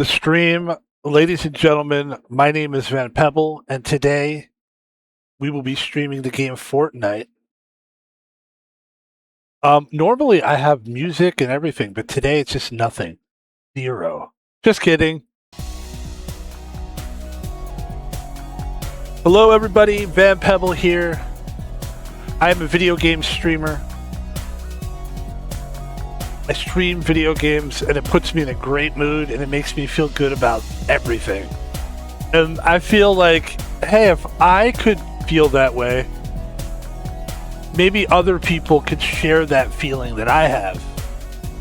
The stream. Ladies and gentlemen, my name is Van Pebble, and today we will be streaming the game Fortnite. Normally I have music and everything, but today it's just nothing. Zero. Just kidding. Hello everybody, Van Pebble here. I am a video game streamer. I stream video games and it puts me in a great mood and it makes me feel good about everything. And I feel like, hey, if I could feel that way, maybe other people could share that feeling that I have.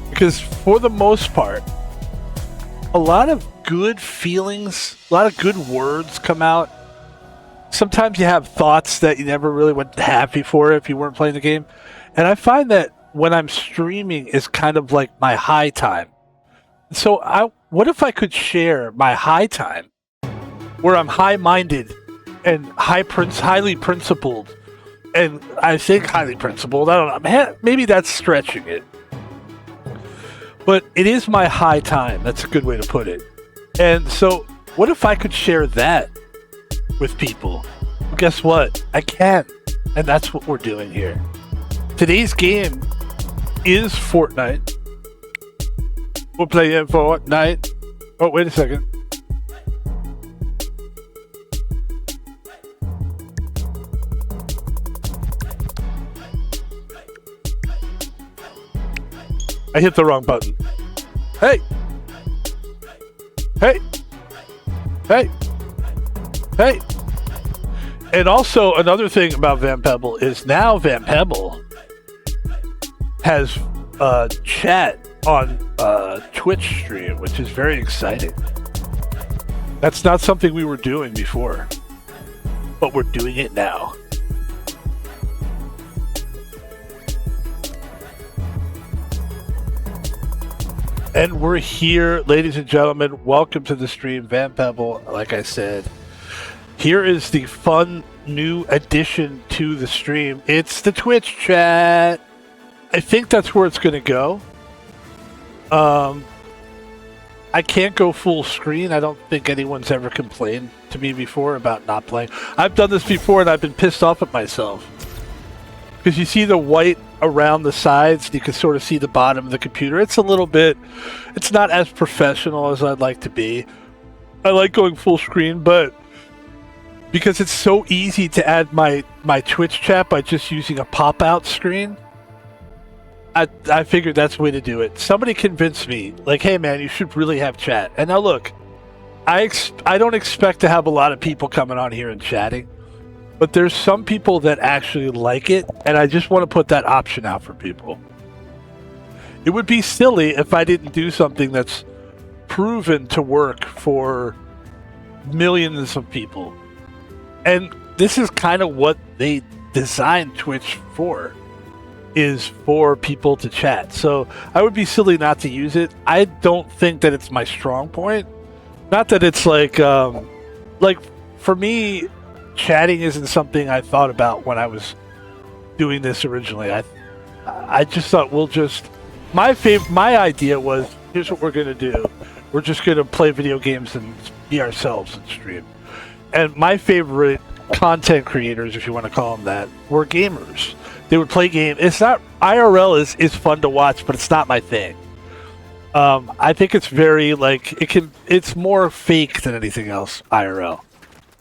Because for the most part, a lot of good feelings, a lot of good words come out. Sometimes you have thoughts that you never really would have before if you weren't playing the game. And I find that when I'm streaming is kind of like my high time. So what if I could share my high time where I'm high-minded and highly principled, and I think highly principled, I don't know, maybe that's stretching it. But it is my high time, that's a good way to put it. And so what if I could share that with people? Well, guess what? I can. And that's what we're doing here. Today's game is Fortnite. We're playing Fortnite. Oh, wait a second. I hit the wrong button. Hey! Hey! Hey! Hey! And also, another thing about Van Pebble is now Van Pebble has chat on Twitch stream, which is very exciting. That's not something we were doing before, but we're doing it now. And we're here, ladies and gentlemen. Welcome to the stream, Van Pebble. Like I said, here is the fun new addition to the stream. It's the Twitch chat. I think that's where it's going to go. I can't go full screen. I don't think anyone's ever complained to me before about not playing. I've done this before and I've been pissed off at myself. Because you see the white around the sides, and you can sort of see the bottom of the computer. It's a little bit, it's not as professional as I'd like to be. I like going full screen, but because it's so easy to add my Twitch chat by just using a pop-out screen, I figured that's the way to do it. Somebody convinced me, like, hey man, you should really have chat. And now look, I don't expect to have a lot of people coming on here and chatting, but there's some people that actually like it, and I just want to put that option out for people. It would be silly if I didn't do something that's proven to work for millions of people. And this is kind of what they designed Twitch for, is for people to chat. So I would be silly not to use it. I don't think that it's my strong point. Not that it's like for me, chatting isn't something I thought about when I was doing this originally. I just thought my idea was, here's what we're gonna do. We're just gonna play video games and be ourselves and stream. And my favorite content creators, if you want to call them that, were gamers. They would play games. It's not IRL is fun to watch, but it's not my thing. I think it's very it's more fake than anything else, IRL.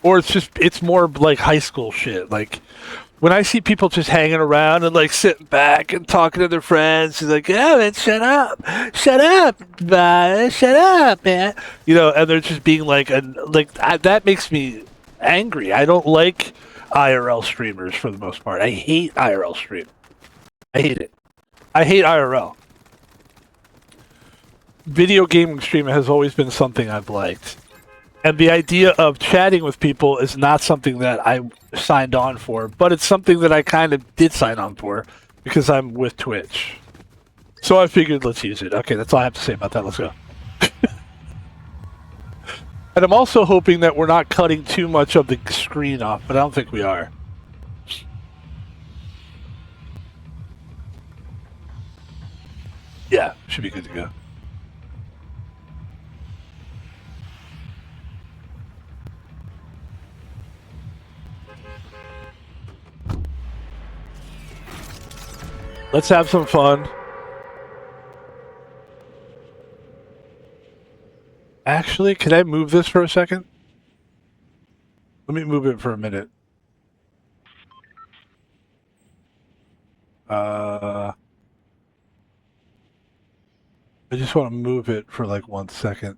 Or it's more like high school shit. Like when I see people just hanging around and like sitting back and talking to their friends, it's like, yeah, man, shut up, man, shut up, man. You know, and they're just being that makes me angry. I don't like IRL streamers for the most part. I hate IRL stream. I hate it. I hate IRL. Video gaming streaming has always been something I've liked. And the idea of chatting with people is not something that I signed on for, but it's something that I kind of did sign on for because I'm with Twitch. So I figured let's use it. Okay, that's all I have to say about that. Let's go. And I'm also hoping that we're not cutting too much of the screen off, but I don't think we are. Yeah, should be good to go. Let's have some fun. Actually, can I move this for a second? Let me move it for a minute. I just want to move it for like 1 second.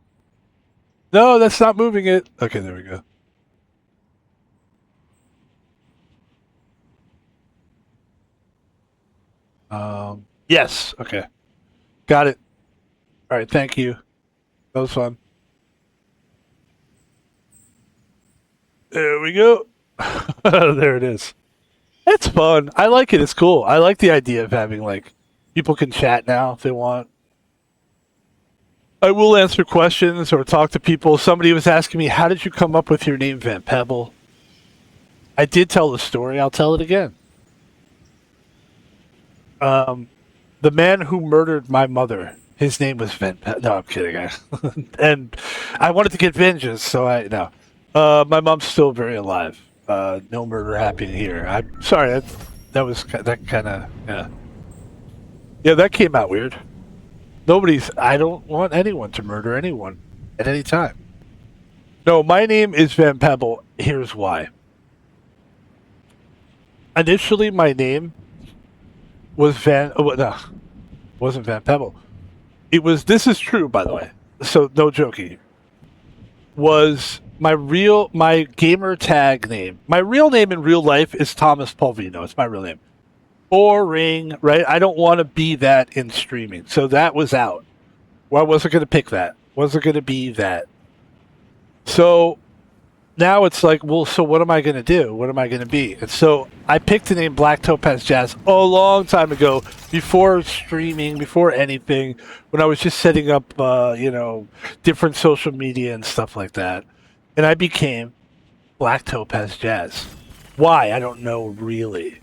No, that's not moving it. Okay, there we go. Yes. Okay. Got it. All right. Thank you. That was fun. There we go. There it is. It's fun. I like it. It's cool. I like the idea of having like people can chat now if they want. I will answer questions or talk to people. Somebody was asking me, "How did you come up with your name, Van Pebble?" I did tell the story. I'll tell it again. The man who murdered my mother, his name was Van Pebble. No, I'm kidding. And I wanted to get vengeance, so I no. My mom's still very alive. No murder happening here. I'm sorry. That kind of yeah. Yeah, that came out weird. I don't want anyone to murder anyone at any time. No, my name is Van Pebble. Here's why. Initially, my name was Van. Oh, no, wasn't Van Pebble. It was. This is true, by the way. So no joking. Was my gamer tag name. My real name in real life is Thomas Polvino. It's my real name. Boring, right? I don't want to be that in streaming. So that was out. Well, I wasn't going to pick that. Wasn't going to be that. So now it's like, well, so what am I going to do? What am I going to be? And so I picked the name Black Topaz Jazz a long time ago, before streaming, before anything, when I was just setting up, different social media and stuff like that. And I became Black Topaz Jazz. Why? I don't know really.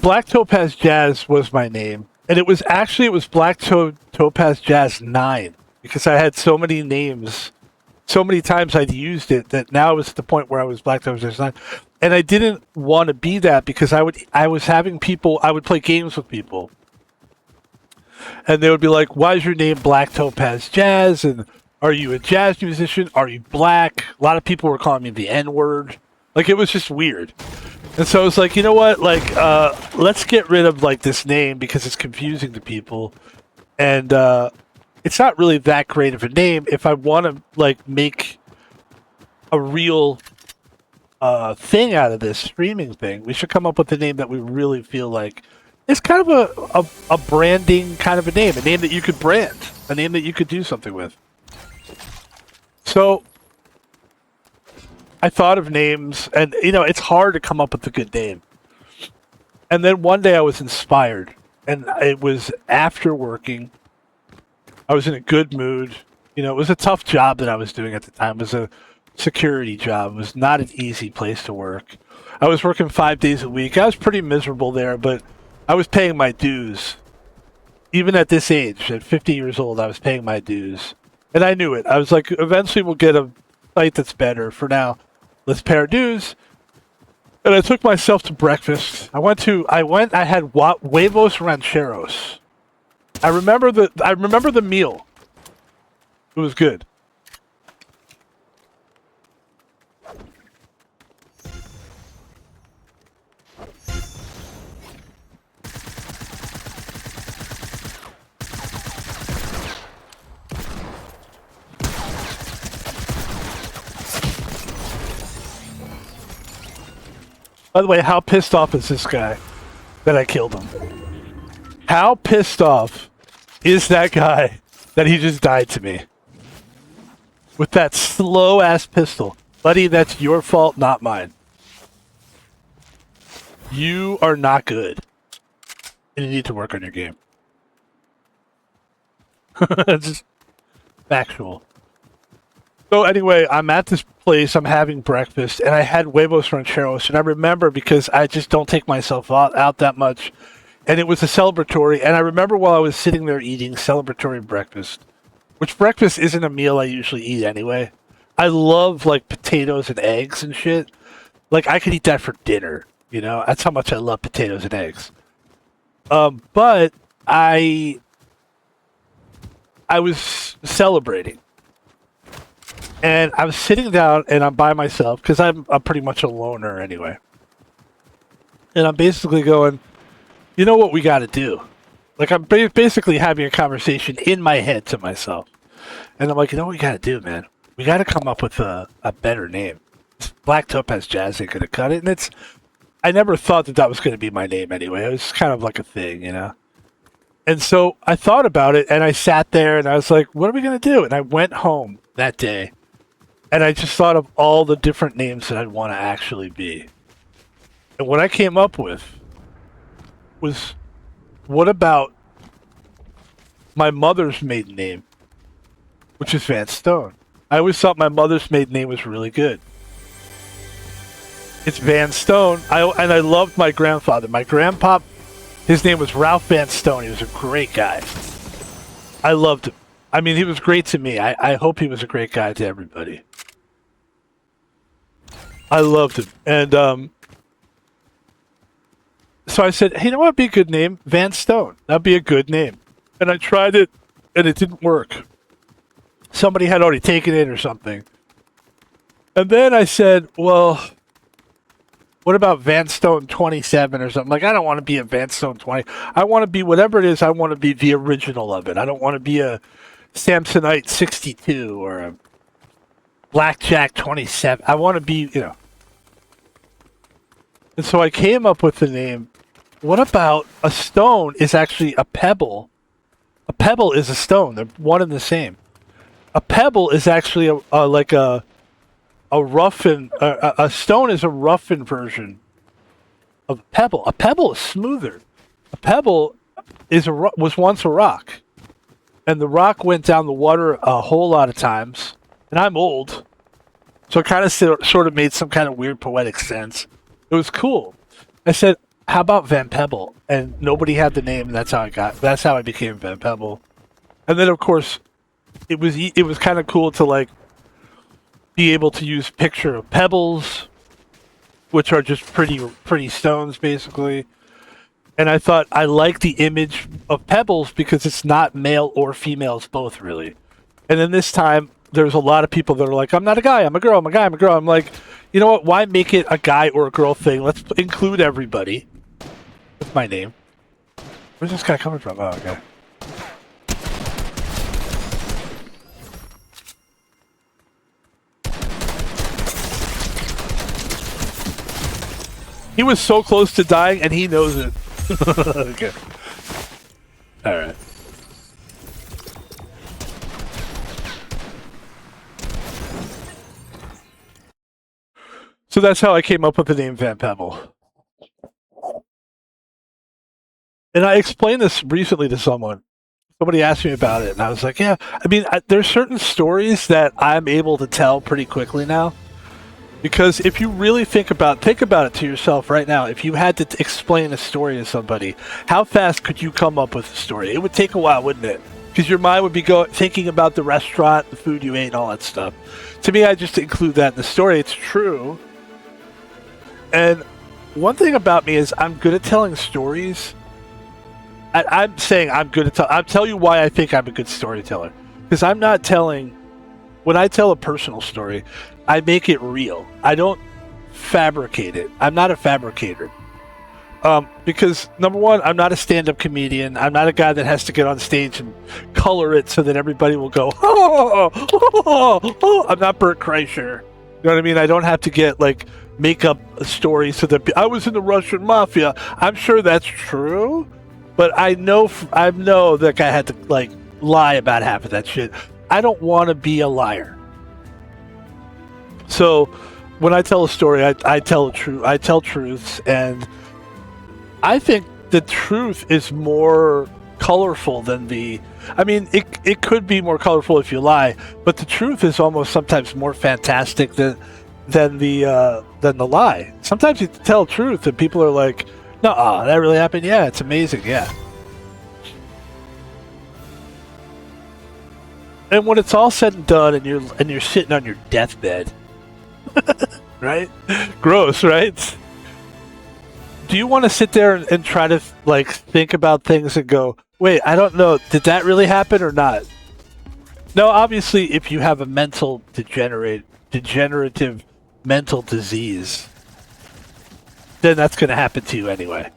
Black Topaz Jazz was my name, and it was Black Topaz Jazz 9 because I had so many names, so many times I'd used it that now it was at the point where I was Black Topaz Jazz 9, and I didn't want to be that because I would play games with people, and they would be like, "Why is your name Black Topaz Jazz?" And are you a jazz musician? Are you black? A lot of people were calling me the N word. Like, it was just weird. And so I was like, you know what? Like, let's get rid of like this name because it's confusing to people, and it's not really that great of a name. If I want to like make a real thing out of this streaming thing, we should come up with a name that we really feel like is kind of a branding kind of a name that you could brand, a name that you could do something with. So I thought of names, and it's hard to come up with a good name. And then one day I was inspired, and it was after working. I was in a good mood. It was a tough job that I was doing at the time. It was a security job. It was not an easy place to work. I was working 5 days a week. I was pretty miserable there, but I was paying my dues. Even at this age, at 50 years old, I was paying my dues. And I knew it. I was like, eventually we'll get a site that's better. For now, let's pay our dues. And I took myself to breakfast. I had huevos rancheros. I remember the meal. It was good. By the way, how pissed off is this guy that I killed him? How pissed off is that guy that he just died to me? With that slow-ass pistol. Buddy, that's your fault, not mine. You are not good. And you need to work on your game. Just factual. So anyway, I'm at this place, I'm having breakfast, and I had huevos rancheros, and I remember because I just don't take myself out that much, and it was a celebratory, and I remember while I was sitting there eating celebratory breakfast, which breakfast isn't a meal I usually eat anyway. I love like potatoes and eggs and shit. Like I could eat that for dinner, you know? That's how much I love potatoes and eggs. But I was celebrating. And I was sitting down and I'm by myself because I'm pretty much a loner anyway. And I'm basically going, you know what we got to do? Like I'm basically having a conversation in my head to myself. And I'm like, you know what we got to do, man? We got to come up with a better name. Black Topaz Jazz ain't going to cut it. And I never thought that was going to be my name anyway. It was kind of like a thing, you know? And so I thought about it and I sat there and I was like, what are we going to do? And I went home that day and I just thought of all the different names that I'd want to actually be. And what I came up with was, what about my mother's maiden name, which is Van Stone? I always thought my mother's maiden name was really good. It's Van Stone. And I loved my grandfather. My grandpa, his name was Ralph Van Stone. He was a great guy. I loved him. I mean, he was great to me. I hope he was a great guy to everybody. I loved him. And so I said, hey, you know what would be a good name? Van Stone. That'd be a good name. And I tried it, and it didn't work. Somebody had already taken it or something. And then I said, well, what about Van Stone 27 or something? Like, I don't want to be a Van Stone 20. I want to be whatever it is. I want to be the original of it. I don't want to be a Samsonite 62 or a Blackjack 27. I want to be, you know. And so I came up with the name. What about a stone is actually a pebble? A pebble is a stone. They're one and the same. A pebble is actually a roughen. A stone is a roughened version of a pebble. A pebble is smoother. A pebble was once a rock, and the rock went down the water a whole lot of times. And I'm old, so it kind of sort of made some kind of weird poetic sense. It was cool. I said, "How about Van Pebble?" And nobody had the name. And that's how I became Van Pebble. And then, of course, it was kind of cool to like be able to use picture of pebbles, which are just pretty stones, basically. And I thought I like the image of pebbles because it's not male or female, it's both really. And then this time, there's a lot of people that are like, I'm not a guy, I'm a girl, I'm a guy, I'm a girl. I'm like, you know what? Why make it a guy or a girl thing? Let's include everybody. That's my name. Where's this guy coming from? Oh, okay. He was so close to dying, and he knows it. Okay. Alright. So that's how I came up with the name Van Pebble. And I explained this recently to someone. Somebody asked me about it, and I was like, yeah. I mean, there's certain stories that I'm able to tell pretty quickly now. Because if you really think about it to yourself right now, if you had to explain a story to somebody, how fast could you come up with a story? It would take a while, wouldn't it? Because your mind would be thinking about the restaurant, the food you ate, and all that stuff. To me, I just include that in the story. It's true. And one thing about me is I'm good at telling stories. I'm saying I'm good at I'll tell you why I think I'm a good storyteller. Because I'm not telling... When I tell a personal story, I make it real. I don't fabricate it. I'm not a fabricator. Because, number one, I'm not a stand-up comedian. I'm not a guy that has to get on stage and color it so that everybody will go, oh, oh, oh. I'm not Bert Kreischer. You know what I mean? I don't have to get, like, make up a story so that I was in the Russian mafia. I'm sure that's true, but I know that guy had to, like, lie about half of that shit. I don't want to be a liar. So when I tell a story, I tell truths, and I think the truth is more colorful than the. I mean, it could be more colorful if you lie, but the truth is almost sometimes more fantastic than the lie. Sometimes you tell the truth, and people are like, "No, that really happened. Yeah, it's amazing. Yeah." And when it's all said and done, and you're sitting on your deathbed, right? Gross, right? Do you want to sit there and try to like think about things and go, wait, I don't know, did that really happen or not? No, obviously, if you have a mental degenerative mental disease, then that's going to happen to you anyway.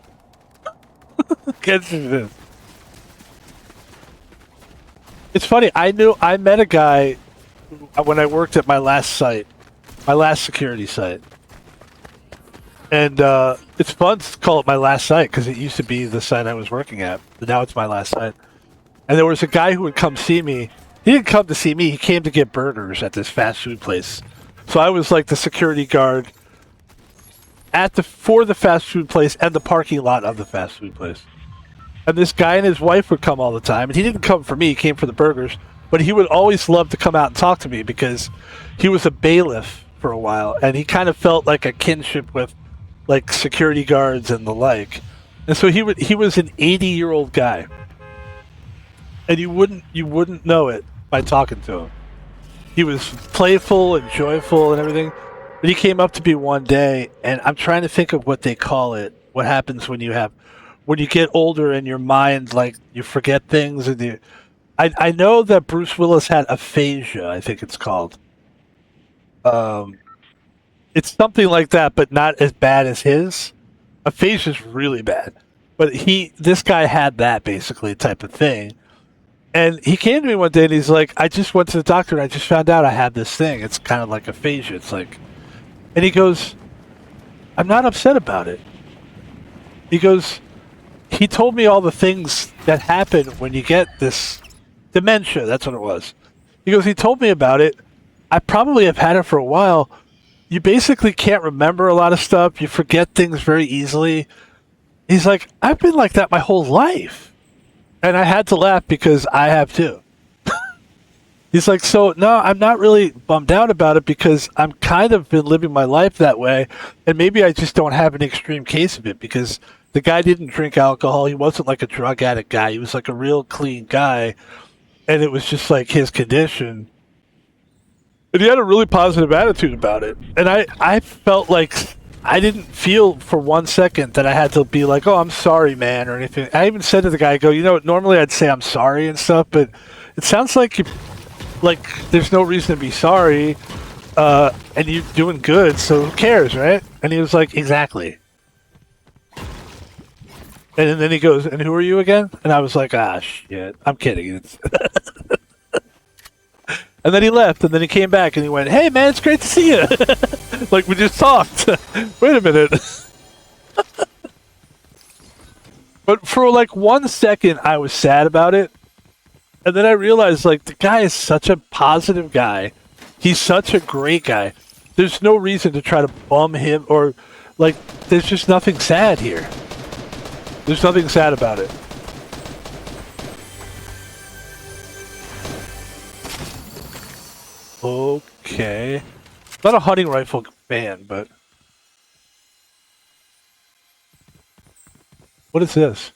It's funny. I met a guy when I worked at my last security site, and it's fun to call it my last site because it used to be the site I was working at, but now it's my last site. And there was a guy who would come see me. He didn't come to see me. He came to get burgers at this fast food place. So I was like the security guard for the fast food place and the parking lot of the fast food place. And this guy and his wife would come all the time. And he didn't come for me. He came for the burgers. But he would always love to come out and talk to me because he was a bailiff for a while. And he kind of felt like a kinship with like security guards and the like. And so he was an 80-year-old guy. And you wouldn't know it by talking to him. He was playful and joyful and everything. But he came up to me one day, and I'm trying to think of what they call it. What happens when you get older and your mind, like, you forget things. And I know that Bruce Willis had aphasia, I think it's called. It's something like that, but not as bad as his. Aphasia is really bad. But this guy had that, basically, type of thing. And he came to me one day, and he's like, I just went to the doctor, and I just found out I have this thing. It's kind of like aphasia. It's like... And he goes, I'm not upset about it. He goes... He told me all the things that happen when you get this dementia. That's what it was. He goes, he told me about it. I probably have had it for a while. You basically can't remember a lot of stuff. You forget things very easily. He's like, I've been like that my whole life. And I had to laugh because I have too. He's like, so no, I'm not really bummed out about it because I'm kind of been living my life that way. And maybe I just don't have an extreme case of it because the guy didn't drink alcohol. He wasn't like a drug addict guy. He was like a real clean guy. And it was just like his condition. And he had a really positive attitude about it. And I felt like I didn't feel for 1 second that I had to be like, oh, I'm sorry, man, or anything. I even said to the guy, I go, normally I'd say I'm sorry and stuff, but it sounds like there's no reason to be sorry, and you're doing good, so who cares, right? And he was like, exactly. And then he goes, and who are you again? And I was like, shit, I'm kidding. And then he left, and then he came back, and he went, hey, man, it's great to see you. Like, we just talked. Wait a minute. But for, 1 second, I was sad about it. And then I realized, the guy is such a positive guy. He's such a great guy. There's no reason to try to bum him or, there's just nothing sad here. There's nothing sad about it. Okay. Not a hunting rifle fan, but... What is this?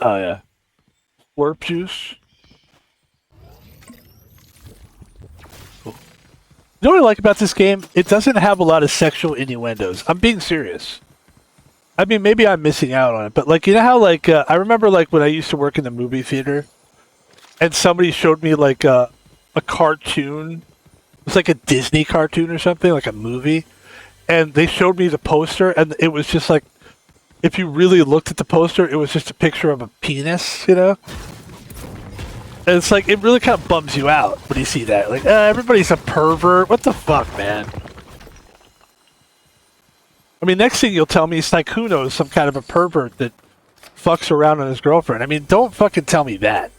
Oh, yeah. Slurp juice. Cool. You know what I like about this game? It doesn't have a lot of sexual innuendos. I'm being serious. I mean, maybe I'm missing out on it, but, you know how, I remember, when I used to work in the movie theater, and somebody showed me, a cartoon. It was like a Disney cartoon or something, like a movie. And they showed me the poster, and it was just if you really looked at the poster, it was just a picture of a penis, And it's it really kind of bums you out when you see that. Everybody's a pervert. What the fuck, man? I mean, next thing you'll tell me is who knows, some kind of a pervert that fucks around on his girlfriend. I mean, don't fucking tell me that.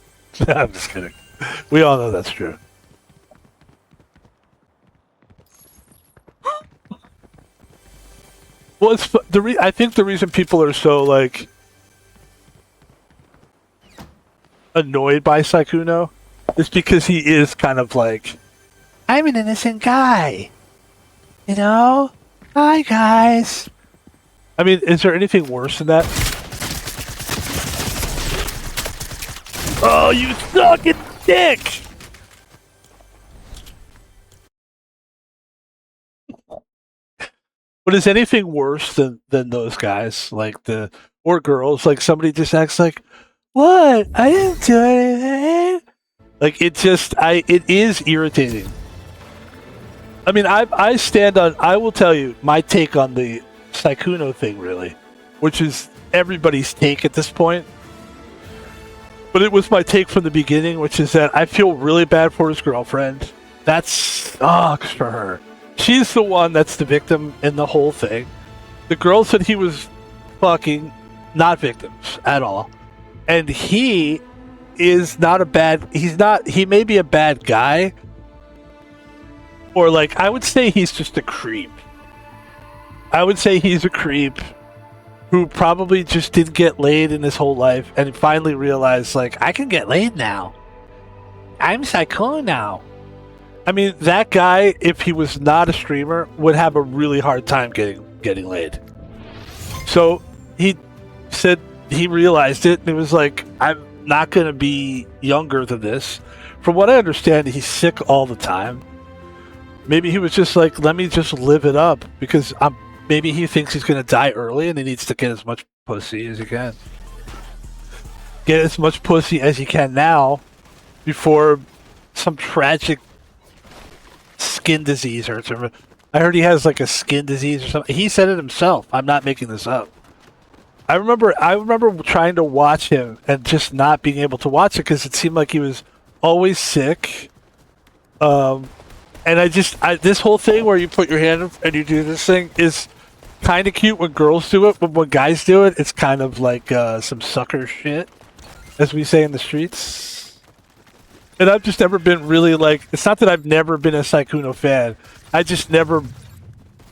I'm just kidding. We all know that's true. Well, it's I think the reason people are so annoyed by Sykkuno is because he is kind of like, I'm an innocent guy. You know? Hi, guys. I mean, is there anything worse than that? Oh, you sucking dick! But is anything worse than those guys, like or girls, like somebody just acts like, what? I didn't do anything. Like it is irritating. I mean, I will tell you my take on the Sykkuno thing, really, which is everybody's take at this point. But it was my take from the beginning, which is that I feel really bad for his girlfriend. That sucks for her. She's the one that's the victim in the whole thing. The girl said he was fucking not victims at all. And he is not he may be a bad guy. Or like, I would say he's just a creep. I would say he's a creep who probably just didn't get laid in his whole life and finally realized, like, I can get laid now. I'm Sykkuno now. I mean, that guy, if he was not a streamer, would have a really hard time getting laid. So he said he realized it and it was like, I'm not going to be younger than this. From what I understand, he's sick all the time. Maybe he was just like, let me just live it up because maybe he thinks he's going to die early and he needs to get as much pussy as he can. Get as much pussy as he can now before some tragic skin disease hurts him. I heard he has like a skin disease or something. He said it himself. I'm not making this up. I remember trying to watch him and just not being able to watch it because it seemed like he was always sick. And this whole thing where you put your hand up and you do this thing is kind of cute when girls do it, but when guys do it, it's kind of like some sucker shit, as we say in the streets. And I've just never been really like, it's not that I've never been a Sykkuno fan, I just never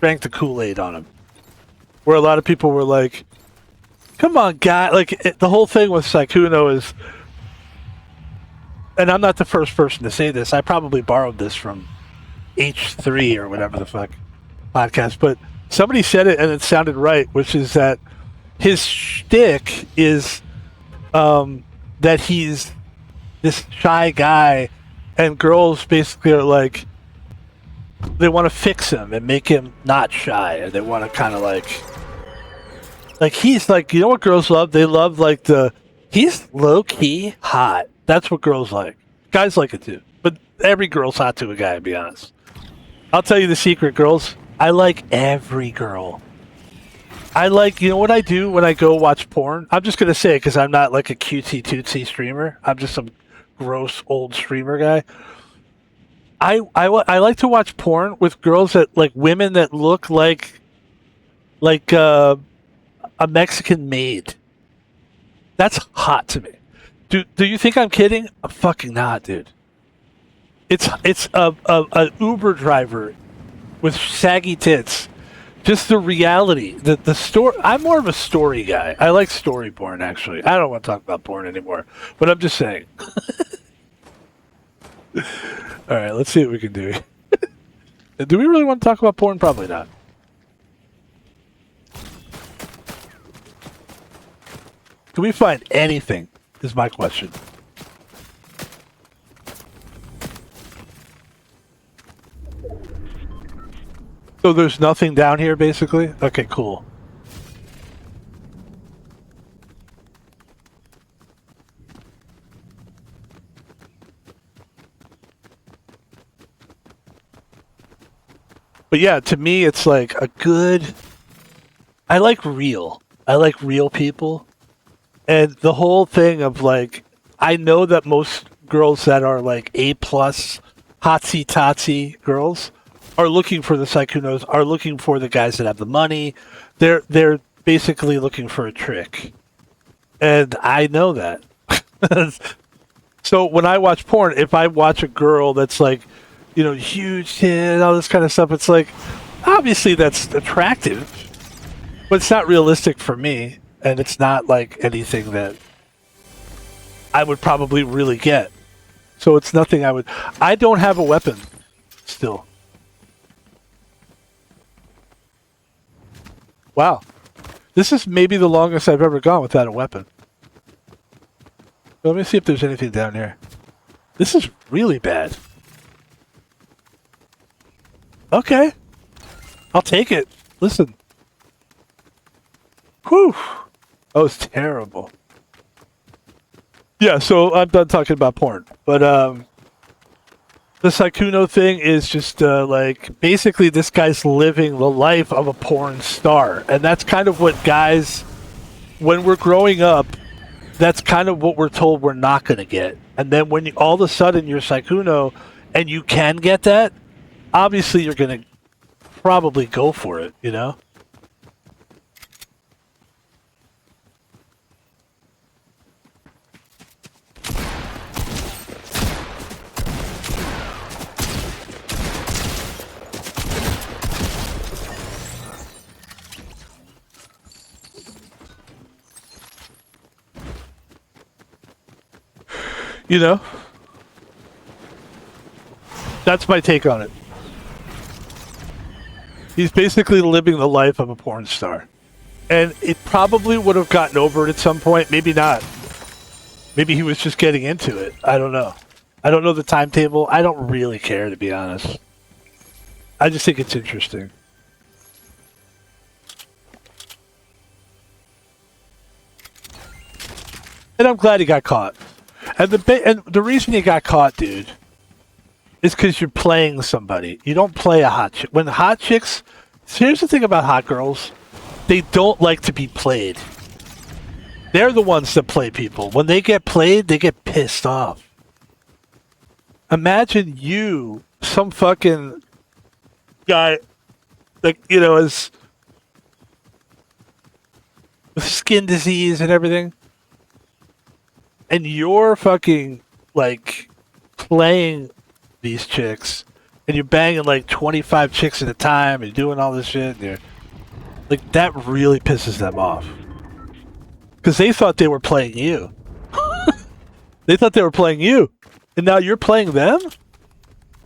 drank the Kool-Aid on him. Where a lot of people were like, come on, guy, like the whole thing with Sykkuno is, and I'm not the first person to say this, I probably borrowed this from H3 or whatever the fuck podcast, but somebody said it and it sounded right, which is that his shtick is that he's this shy guy and girls basically are like, they want to fix him and make him not shy, and they want to kind of like he's like, you know what girls love? They love like he's low-key hot. That's what girls like. Guys like it too, but every girl's hot to a guy, to be honest. I'll tell you the secret, girls. I like every girl. I like, you know what I do when I go watch porn? I'm just going to say it because I'm not like a cutesy tootsie streamer. I'm just some gross old streamer guy. I like to watch porn with girls that, like, women that look like a Mexican maid. That's hot to me. Do you think I'm kidding? I'm fucking not, dude. It's a Uber driver with saggy tits. Just the reality. The story. I'm more of a story guy. I like story porn, actually. I don't want to talk about porn anymore, but I'm just saying. All right, let's see what we can do. Do we really want to talk about porn? Probably not. Can we find anything? Is my question. So there's nothing down here, basically? Okay, cool. But yeah, to me, it's like a good... I like real people. And the whole thing of like, I know that most girls that are like A+, hotsy-totsy girls are looking for the Sykkunos, are looking for the guys that have the money. They're basically looking for a trick. And I know that. So when I watch porn, if I watch a girl that's like, you know, huge tit, all this kind of stuff, it's like, obviously that's attractive, but it's not realistic for me. And it's not like anything that I would probably really get. So it's nothing I would... I don't have a weapon still. Wow. This is maybe the longest I've ever gone without a weapon. Let me see if there's anything down here. This is really bad. Okay. I'll take it. Listen. Whew. That was terrible. Yeah, so I'm done talking about porn. But, the Sykkuno thing is just, like, basically this guy's living the life of a porn star. And that's kind of what guys, when we're growing up, that's kind of what we're told we're not going to get. And then when all of a sudden you're Sykkuno and you can get that, obviously you're going to probably go for it, you know? You know? That's my take on it. He's basically living the life of a porn star. And it probably would have gotten over it at some point. Maybe not. Maybe he was just getting into it. I don't know. I don't know the timetable. I don't really care, to be honest. I just think it's interesting. And I'm glad he got caught. And the reason you got caught, dude, is because you're playing somebody. You don't play a hot chick. When hot chicks... Here's the thing about hot girls. They don't like to be played. They're the ones that play people. When they get played, they get pissed off. Imagine you, some fucking guy, like, you know, with skin disease and everything. And you're fucking, like, playing these chicks, and you're banging, like, 25 chicks at a time, and you're doing all this shit, and you're... Like, that really pisses them off. Because they thought they were playing you. They thought they were playing you. And now you're playing them?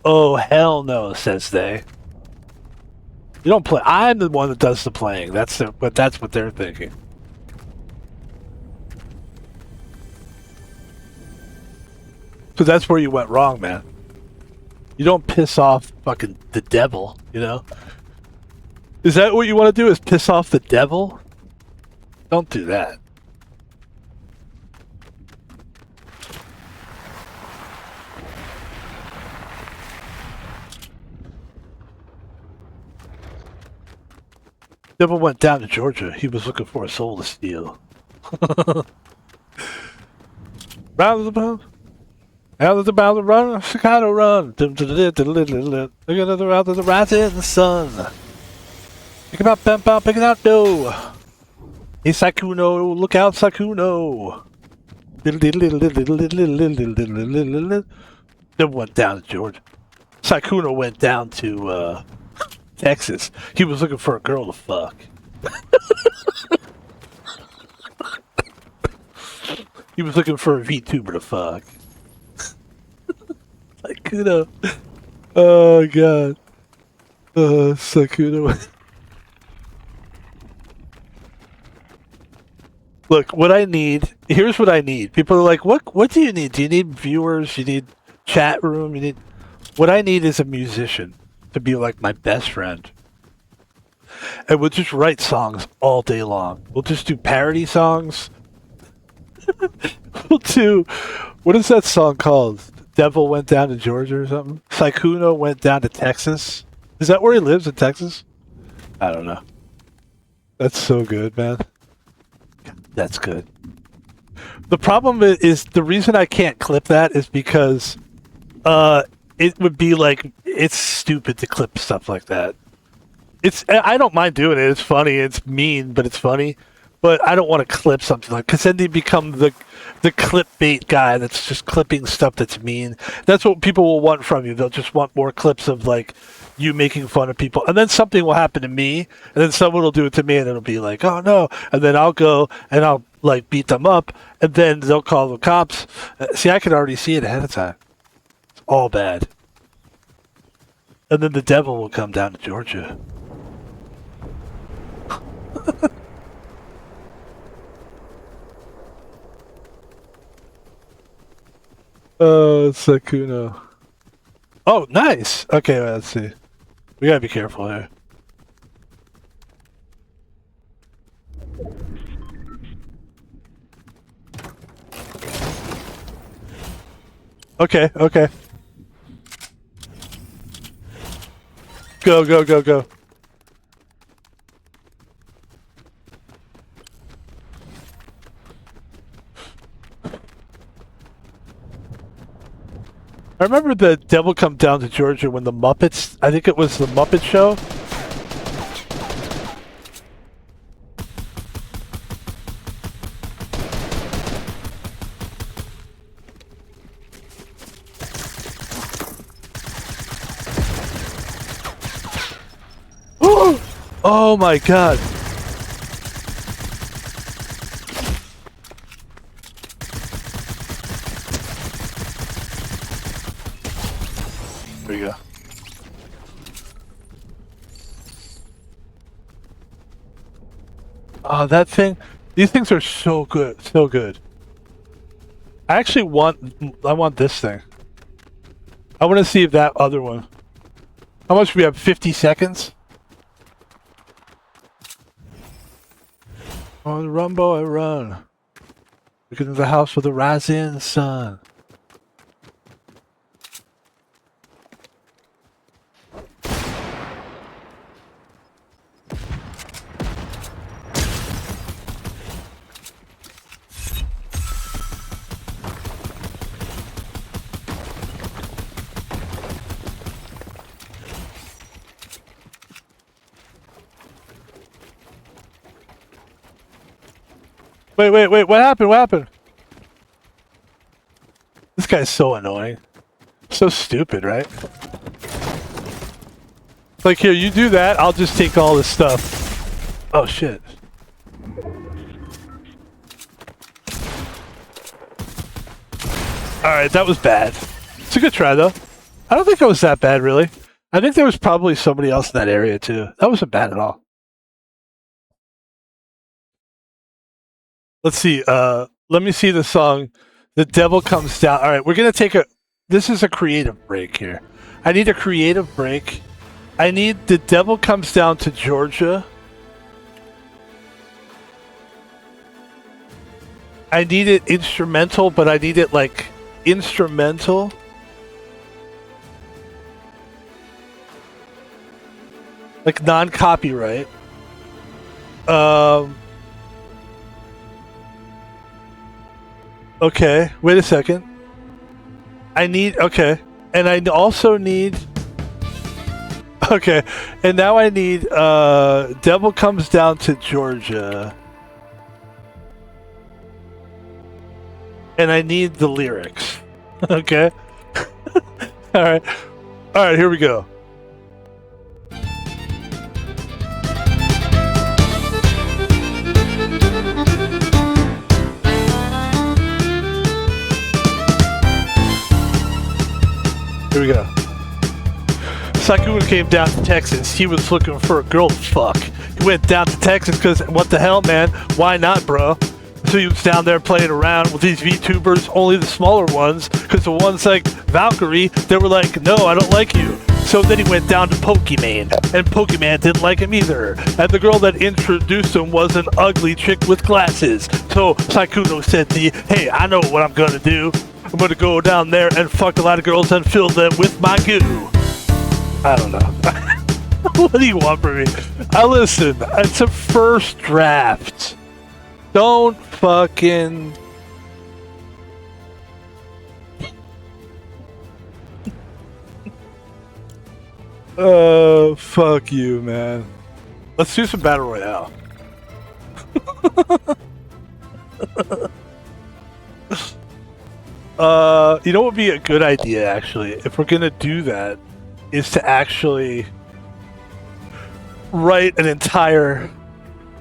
Oh, hell no, says they. You don't play... I'm the one that does the playing. That's what they're thinking. So that's where you went wrong, man. You don't piss off fucking the devil, you know? Is that what you want to do, is piss off the devil? Don't do that. Devil went down to Georgia. He was looking for a soul to steal. Round of the bounce. Out of the bound to run, Chicago run. Look at another out of the rise in the sun. Pick it up, bump out, pick it out, no. Hey, Sykkuno, look out, Sykkuno. Then went down to Georgia. Sykkuno went down to Texas. He was looking for a girl to fuck. He was looking for a VTuber to fuck. Sykkuno. Oh, God. Sykkuno. Look, what I need... Here's what I need. People are like, what do you need? Do you need viewers? You need chat room? You need... What I need is a musician to be like my best friend. And we'll just write songs all day long. We'll just do parody songs. We'll do... What is that song called? Devil went down to Georgia or something? Sykkuno went down to Texas? Is that where he lives, in Texas? I don't know. That's so good, man. That's good. The problem is the reason I can't clip that is because it would be like, it's stupid to clip stuff like that. I don't mind doing it. It's funny. It's mean, but it's funny. But I don't want to clip something like, because then they become the clickbait guy that's just clipping stuff that's mean. That's what people will want from you. They'll just want more clips of like you making fun of people, and then something will happen to me, and then someone will do it to me, and it'll be like, oh no, and then I'll go and I'll like beat them up, and then they'll call the cops. See, I can already see it ahead of time. It's all bad. And then the devil will come down to Georgia. Oh, Sakuno. Oh, nice. Okay, let's see. We gotta be careful here. Okay, okay. Go, go, go, go. I remember the devil come down to Georgia when the Muppets, I think it was the Muppet Show. Oh my god. There you go. Oh, that thing. These things are so good. So good. I actually want this thing. I want to see if that other one. How much do we have? 50 seconds? On Rumbo, I run. We get into the house with the rising sun. Wait, what happened? What happened? This guy's so annoying. So stupid, right? Like, here, you do that, I'll just take all this stuff. Oh, shit. Alright, that was bad. It's a good try, though. I don't think it was that bad, really. I think there was probably somebody else in that area, too. That wasn't bad at all. Let's see, let me see the song. The devil comes down. Alright, we're gonna take a... This is a creative break here. I need a creative break. I need the devil comes down to Georgia. I need it instrumental, but I need it like instrumental. Like non-copyright. Okay, wait a second. I need, okay. And I also need, okay. And now I need, Devil Comes Down to Georgia. And I need the lyrics. Okay? Alright. Alright, here we go. Here we go. Sakura came down to Texas. He was looking for a girl to fuck. He went down to Texas because what the hell, man? Why not, bro? So he was down there playing around with these VTubers, only the smaller ones, because the ones like Valkyrie, they were like, no, I don't like you. So then he went down to Pokemon, and Pokemon didn't like him either. And the girl that introduced him was an ugly chick with glasses. So Saikuno said to me, hey, I know what I'm gonna do. I'm gonna go down there and fuck a lot of girls and fill them with my goo. I don't know. What do you want from me? Listen, it's a first draft. Don't fucking... Fuck you, man. Let's do some Battle Royale. You know what would be a good idea, actually, if we're gonna do that, is to actually write an entire...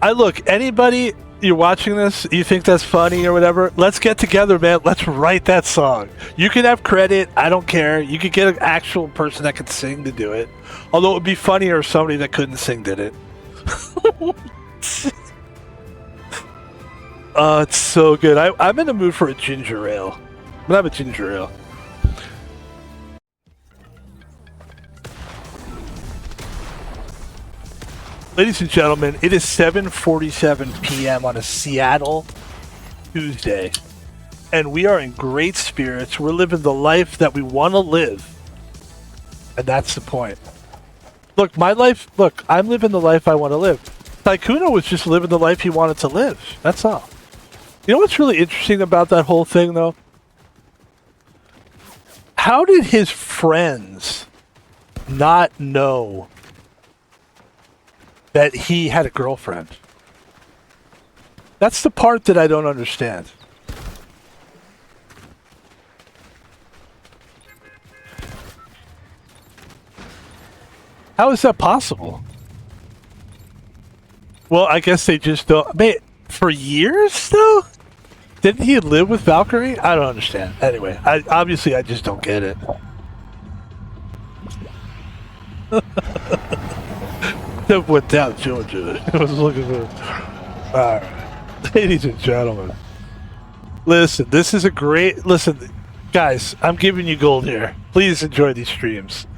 Look, anybody, you're watching this, you think that's funny or whatever, let's get together, man. Let's write that song. You can have credit, I don't care. You could get an actual person that could sing to do it. Although it would be funnier if somebody that couldn't sing did it. It's so good. I'm in the mood for a ginger ale. I'm gonna have a ginger ale. Ladies and gentlemen, it is 7:47 p.m. on a Seattle Tuesday, and we are in great spirits. We're living the life that we want to live, and that's the point. Look, my life, look, I'm living the life I want to live. Tycuno was just living the life he wanted to live. That's all. You know what's really interesting about that whole thing, though? How did his friends not know that he had a girlfriend? That's the part that I don't understand. How is that possible? Well, I guess they just don't... Man, for years, though? Didn't he live with Valkyrie? I don't understand. Anyway, obviously I just don't get it. That went down, Georgia. I was looking for... Alright. Ladies and gentlemen. Listen, this is a great... Listen, guys, I'm giving you gold here. Please enjoy these streams.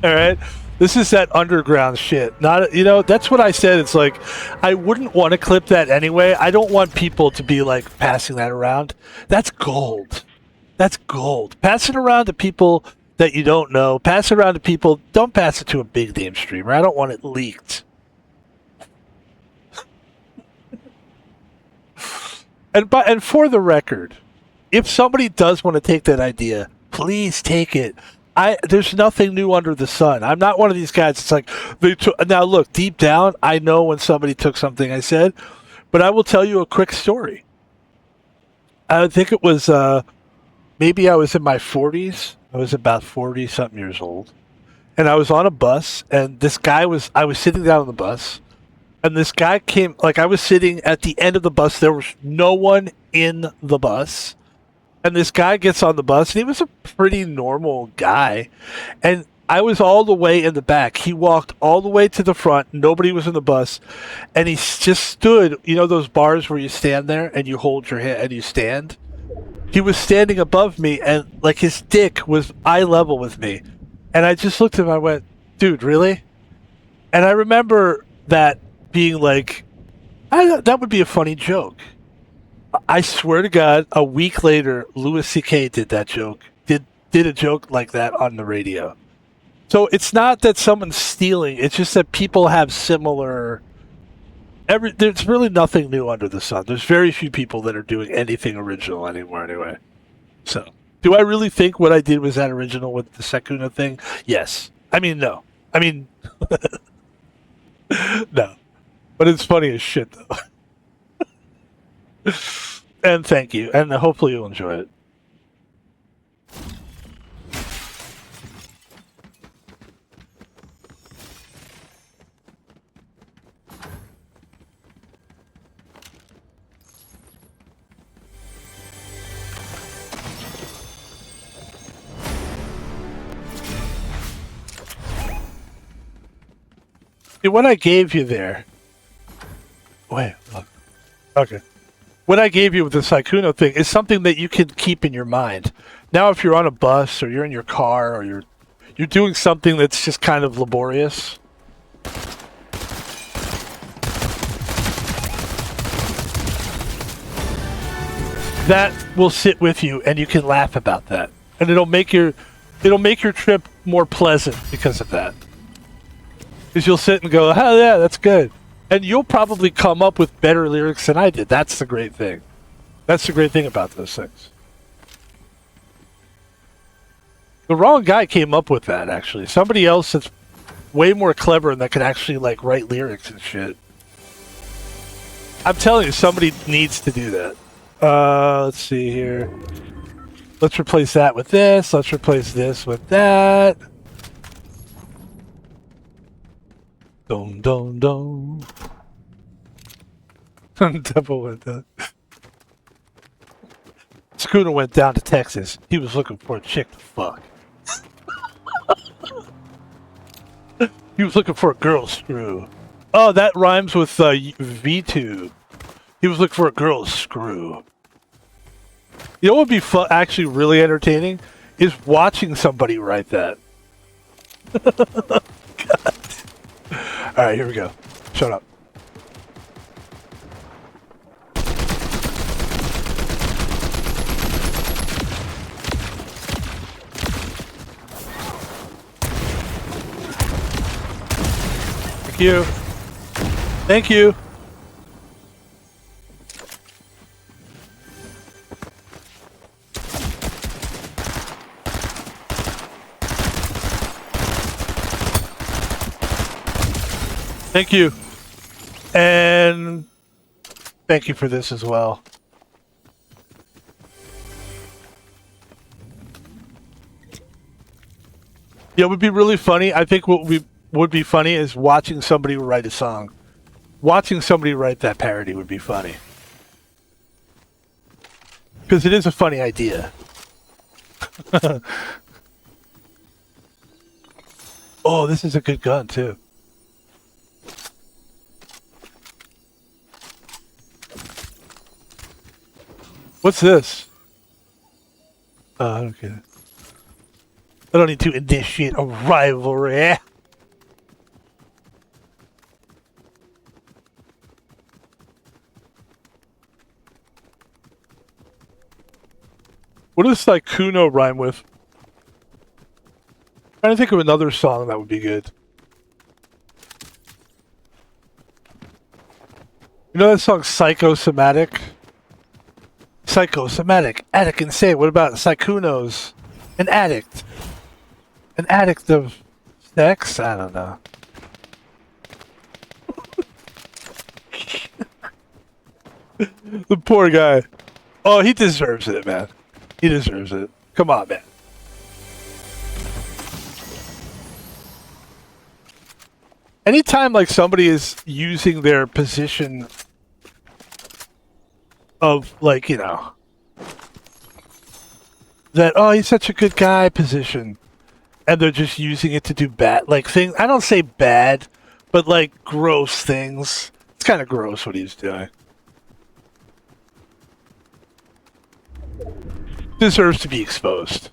Alright? This is that underground shit. Not, you know, that's what I said. It's like, I wouldn't want to clip that anyway. I don't want people to be like passing that around. That's gold. That's gold. Pass it around to people that you don't know. Pass it around to people. Don't pass it to a big name streamer. I don't want it leaked. And for the record, if somebody does want to take that idea, please take it. There's nothing new under the sun. I'm not one of these guys. It's like now look, deep down, I know when somebody took something I said, but I will tell you a quick story. I think it was maybe I was in my 40s. I was about 40 something years old, and I was on a bus, and I was sitting down on the bus, and this guy came. Like, I was sitting at the end of the bus. There was no one in the bus. And this guy gets on the bus, and he was a pretty normal guy. And I was all the way in the back. He walked all the way to the front. Nobody was in the bus. And he just stood, you know those bars where you stand there and you hold your hand and you stand? He was standing above me, and like his dick was eye level with me. And I just looked at him, I went, dude, really? And I remember that being like, that would be a funny joke. I swear to God, a week later, Louis C.K. did that joke. Did a joke like that on the radio. So it's not that someone's stealing. It's just that people have similar... There's really nothing new under the sun. There's very few people that are doing anything original anymore anyway. So, do I really think what I did was that original with the Sakuna thing? Yes. I mean, no. I mean... no. But it's funny as shit, though. And thank you, and hopefully you'll enjoy it. See, what I gave you there... Wait, look. Okay. What I gave you with the Saikuno thing is something that you can keep in your mind. Now, if you're on a bus or you're in your car or you're doing something that's just kind of laborious, that will sit with you, and you can laugh about that, and it'll make your trip more pleasant because of that. Because you'll sit and go, "Oh yeah, that's good." And you'll probably come up with better lyrics than I did. That's the great thing. That's the great thing about those things. The wrong guy came up with that, actually. Somebody else that's way more clever and that can actually, like, write lyrics and shit. I'm telling you, somebody needs to do that. Let's see here. Let's replace that with this. Let's replace this with that. Dum dum dum. Double with that. Schooner went down to Texas. He was looking for a chick to fuck. He was looking for a girl screw. Oh, that rhymes with V2. He was looking for a girl screw. You know what would be actually really entertaining? Is watching somebody write that. God. Alright, here we go. Shut up. Thank you. Thank you. Thank you. And thank you for this as well. Yeah, it would be really funny. I think what would be funny is watching somebody write a song. Watching somebody write that parody would be funny. Because it is a funny idea. Oh, this is a good gun, too. What's this? I don't get it. I don't need to initiate a rivalry. What does like Kuno rhyme with? I'm trying to think of another song that would be good. You know that song Psychosomatic? Psychosomatic, addict insane. What about Psychunos? An addict. An addict of sex? I don't know. The poor guy. Oh, he deserves it, man. He deserves it. Come on, man. Anytime like somebody is using their position of like, you know, that, oh, he's such a good guy position, and they're just using it to do bad, like things, I don't say bad, but like gross things. It's kind of gross what he's doing. Deserves to be exposed.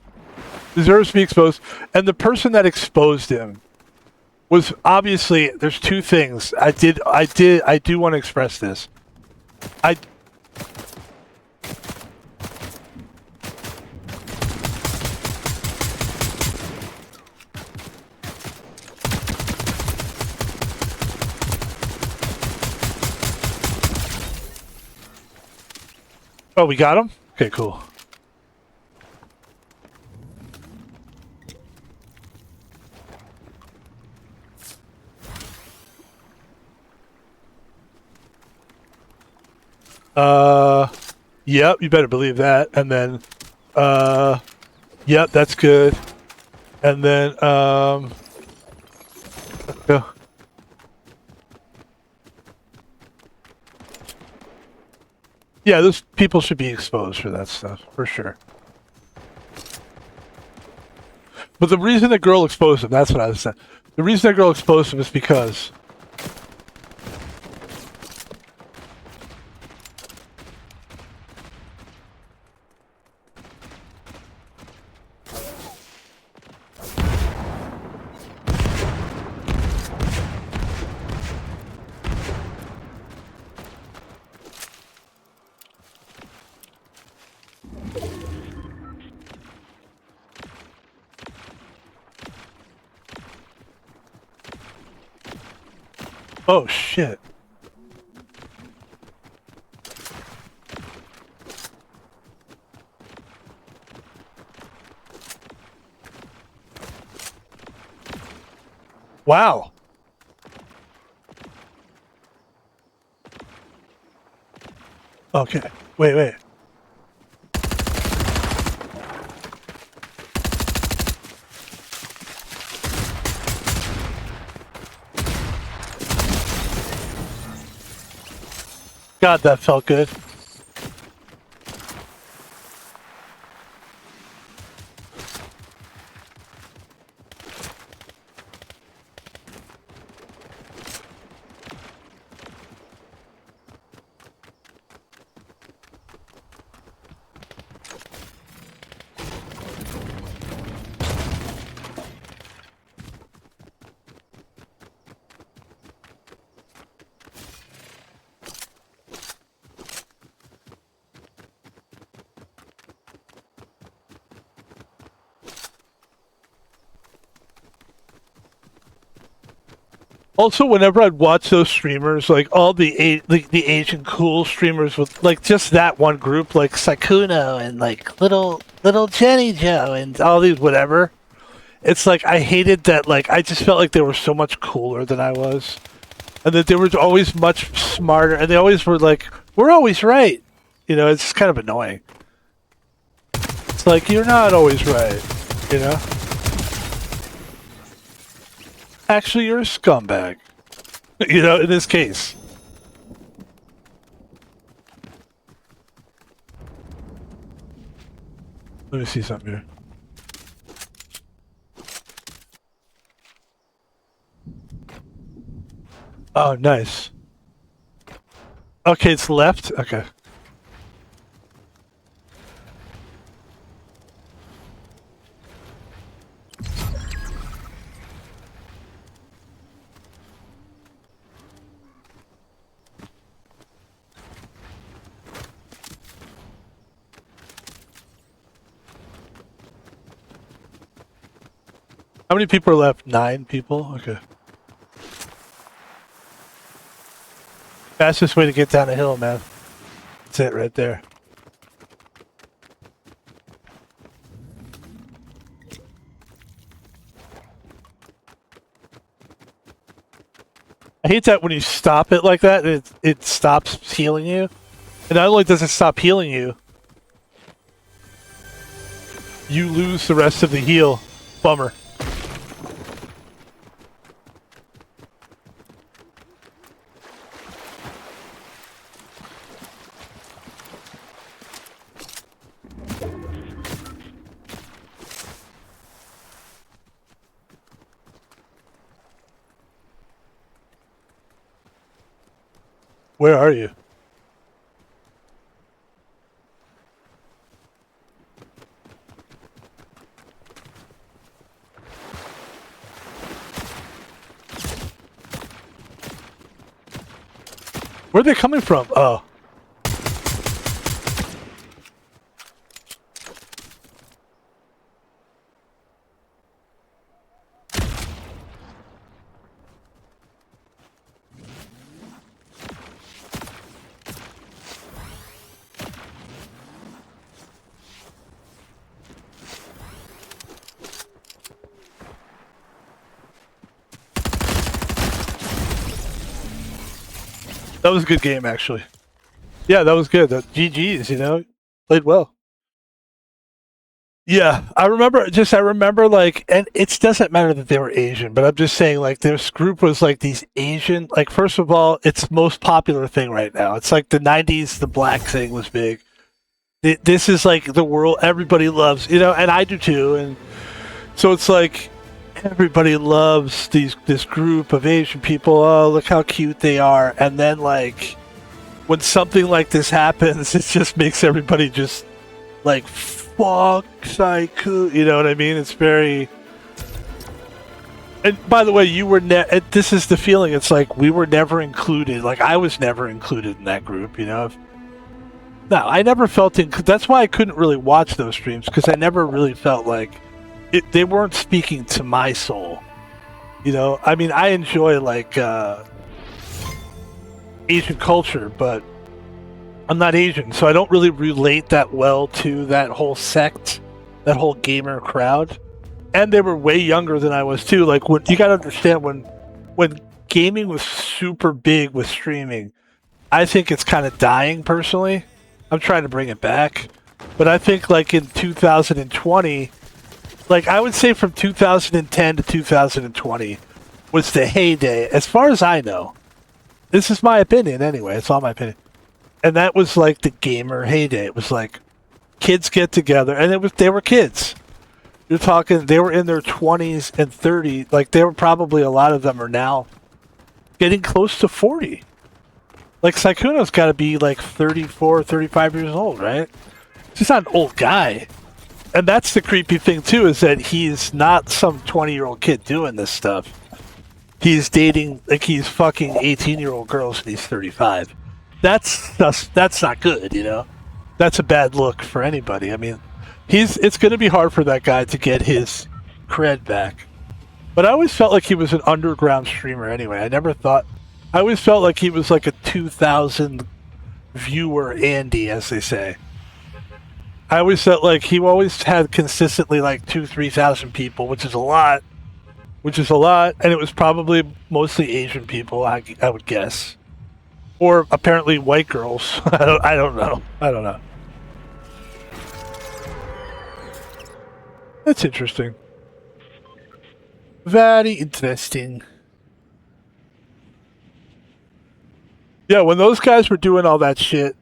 Deserves to be exposed. And the person that exposed him was obviously, there's two things. I do want to express this. Oh, we got him? Okay, cool. Yep, you better believe that. And then, yep, that's good. And then, let's go. Yeah, those people should be exposed for that stuff, for sure. But the reason the girl exposed him, that's what I was saying. The reason that girl exposed him is because oh shit. Wow. Okay. Wait. God, that felt good. Also, whenever I'd watch those streamers, like all the Asian cool streamers with like just that one group, like Sakuno and like little Jenny Joe and all these whatever, it's like I hated that. Like I just felt like they were so much cooler than I was, and that they were always much smarter, and they always were like, "We're always right." You know, it's just kind of annoying. It's like you're not always right. You know. Actually, you're a scumbag. You know, in this case. Let me see something here. Oh, nice. Okay, it's left? Okay. How many people are left? 9 people? Okay. Fastest way to get down a hill, man. That's it right there. I hate that when you stop it like that, it stops healing you. And not only does it stop healing you, you lose the rest of the heal. Bummer. Where are you? Where are they coming from? Oh. That was a good game, actually. Yeah, that was good. GG's, you know, played well. Yeah, I remember like, and it doesn't matter that they were Asian, but I'm just saying like this group was like these Asian, like first of all, it's the most popular thing right now. It's like the 90s, the black thing was big. This is like the world everybody loves, you know, and I do too. And so it's like everybody loves this group of Asian people. Oh, look how cute they are. And then like when something like this happens, it just makes everybody just like fuck psycho. You know what I mean? It's very. And by the way, you were this is the feeling. It's like we were never included. Like I was never included in that group. You know. No, I never felt that's why I couldn't really watch those streams because I never really felt like they weren't speaking to my soul. You know, I mean, I enjoy like Asian culture, but I'm not Asian, so I don't really relate that well to that whole sect, that whole gamer crowd. And they were way younger than I was too. Like when you got to understand when gaming was super big with streaming, I think it's kind of dying personally. I'm trying to bring it back. But I think like in 2020, like I would say from 2010 to 2020 was the heyday, as far as I know. This is my opinion anyway. It's all my opinion. And that was like the gamer heyday. It was like kids get together, and they were kids. You're talking they were in their 20s and 30s. Like they were probably a lot of them are now getting close to 40. Like Sykkuno's got to be like 34, 35 years old, right? He's not an old guy. And that's the creepy thing too, is that he's not some 20-year-old kid doing this stuff. He's dating, like he's fucking 18-year-old girls and he's 35. That's not good, you know? That's a bad look for anybody. I mean, it's going to be hard for that guy to get his cred back. But I always felt like he was an underground streamer anyway. I always felt like he was like a 2,000 viewer Andy, as they say. I always felt like he always had consistently like 2,000-3,000 people, which is a lot. And it was probably mostly Asian people, I would guess. Or apparently white girls. I don't know. That's interesting. Very interesting. Yeah, when those guys were doing all that shit,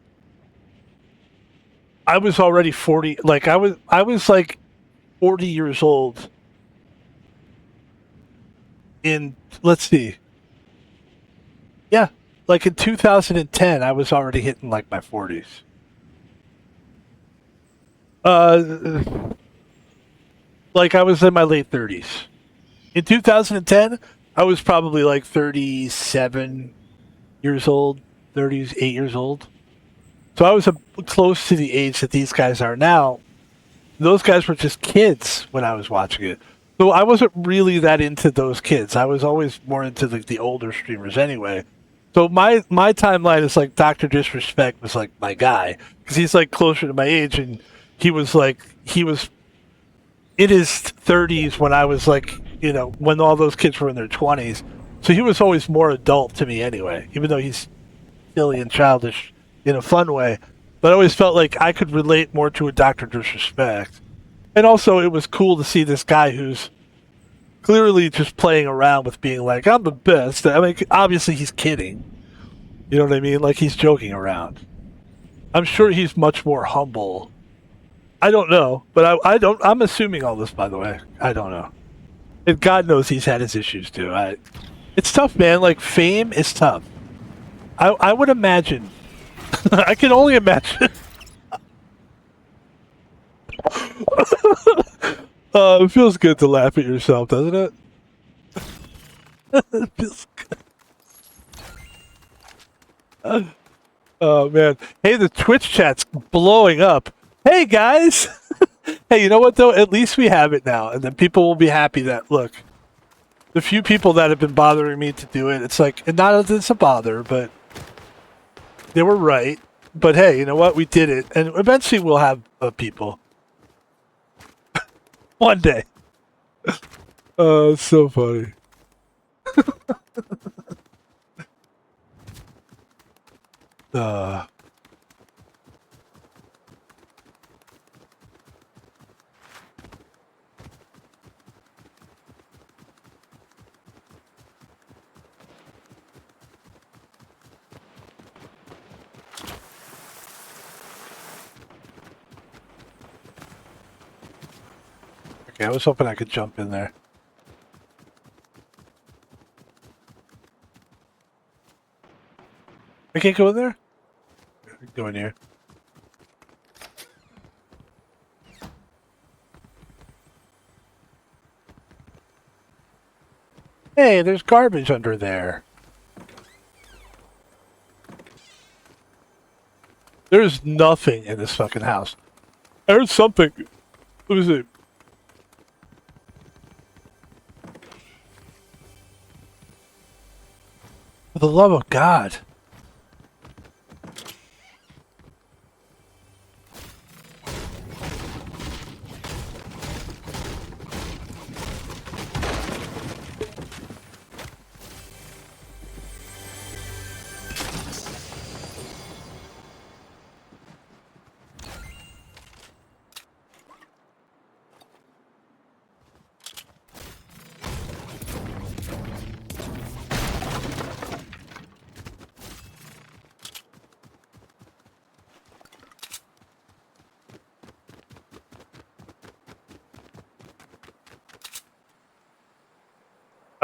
I was already 40. Like I was like 40 years old. Let's see. Yeah, like in 2010, I was already hitting like my 40s. Like I was in my late 30s. In 2010, I was probably like 37 years old, 38 years old. So I was close to the age that these guys are now. Those guys were just kids when I was watching it. So I wasn't really that into those kids. I was always more into the older streamers anyway. So my timeline is like Dr. Disrespect was like my guy. Because he's like closer to my age, and he was in his 30s when I was like, you know, when all those kids were in their 20s. So he was always more adult to me anyway, even though he's silly and childish in a fun way. But I always felt like I could relate more to a Dr. Disrespect. And also, it was cool to see this guy who's clearly just playing around with being like, I'm the best. I mean, obviously he's kidding. You know what I mean? Like, he's joking around. I'm sure he's much more humble. I don't know, but I'm assuming all this, by the way. I don't know. And God knows he's had his issues, too. It's tough, man. Like, fame is tough. I would imagine. I can only imagine. It feels good to laugh at yourself, doesn't it? It feels good. Oh, man. Hey, the Twitch chat's blowing up. Hey, guys! Hey, you know what, though? At least we have it now, and then people will be happy that, look, the few people that have been bothering me to do it, it's like, and not that it's a bother, but they were right. But hey, you know what? We did it, and eventually we'll have people. One day. Oh, it's so funny. Okay, I was hoping I could jump in there. I can't go in there? I can go in here. Hey, there's garbage under there. There's nothing in this fucking house. I heard something. What was it? For the love of God.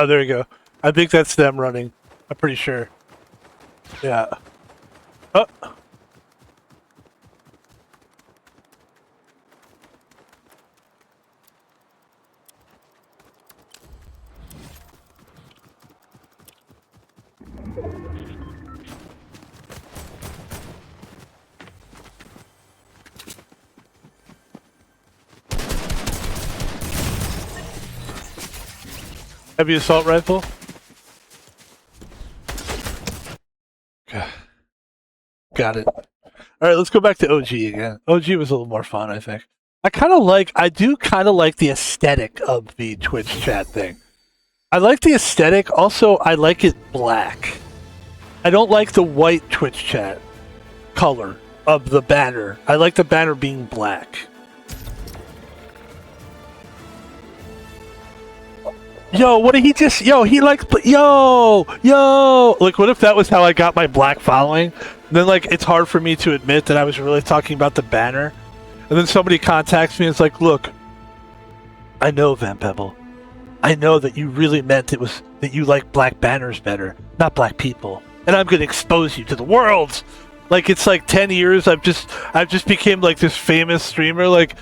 Oh, there you go. I think that's them running. I'm pretty sure. Yeah. Oh. Heavy assault rifle. Okay. Got it. All right, let's go back to OG again. OG was a little more fun, I think. I do kind of like the aesthetic of the Twitch chat thing. I like the aesthetic. Also, I like it black. I don't like the white Twitch chat color of the banner. I like the banner being black. Yo, what did he just... Yo, he like... Yo! Like, what if that was how I got my black following? And then, like, it's hard for me to admit that I was really talking about the banner. And then somebody contacts me and it's like, look, I know, Van Pebble. I know that you really meant it was that you like black banners better, not black people. And I'm going to expose you to the world! Like, it's like 10 years, I've just became, like, this famous streamer, like...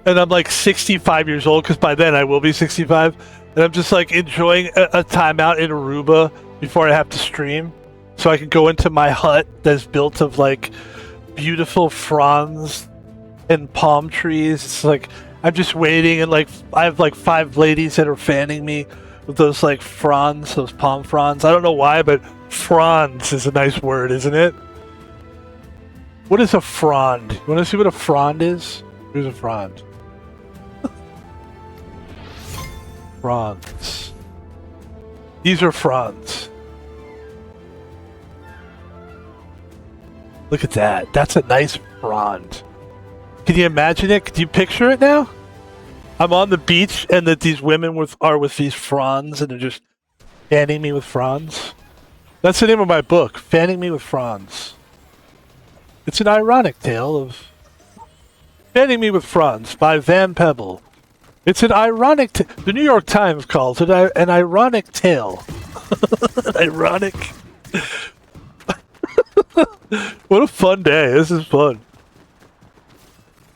And I'm, like, 65 years old, because by then I will be 65. And I'm just like enjoying a timeout in Aruba before I have to stream, so I can go into my hut that's built of like beautiful fronds and palm trees. It's like I'm just waiting, and like I have like 5 ladies that are fanning me with those like fronds, those palm fronds. I don't know why, but fronds is a nice word, isn't it? What is a frond? You want to see what a frond is? Here's a frond. Fronds. These are fronds. Look at that. That's a nice frond. Can you imagine it? Can you picture it now? I'm on the beach and that these women are with these fronds and they're just fanning me with fronds. That's the name of my book, Fanning Me with Fronds. It's an ironic tale of Fanning Me with Fronds by Van Pebble. It's an ironic... The New York Times calls it an ironic tale. Ironic. What a fun day. This is fun.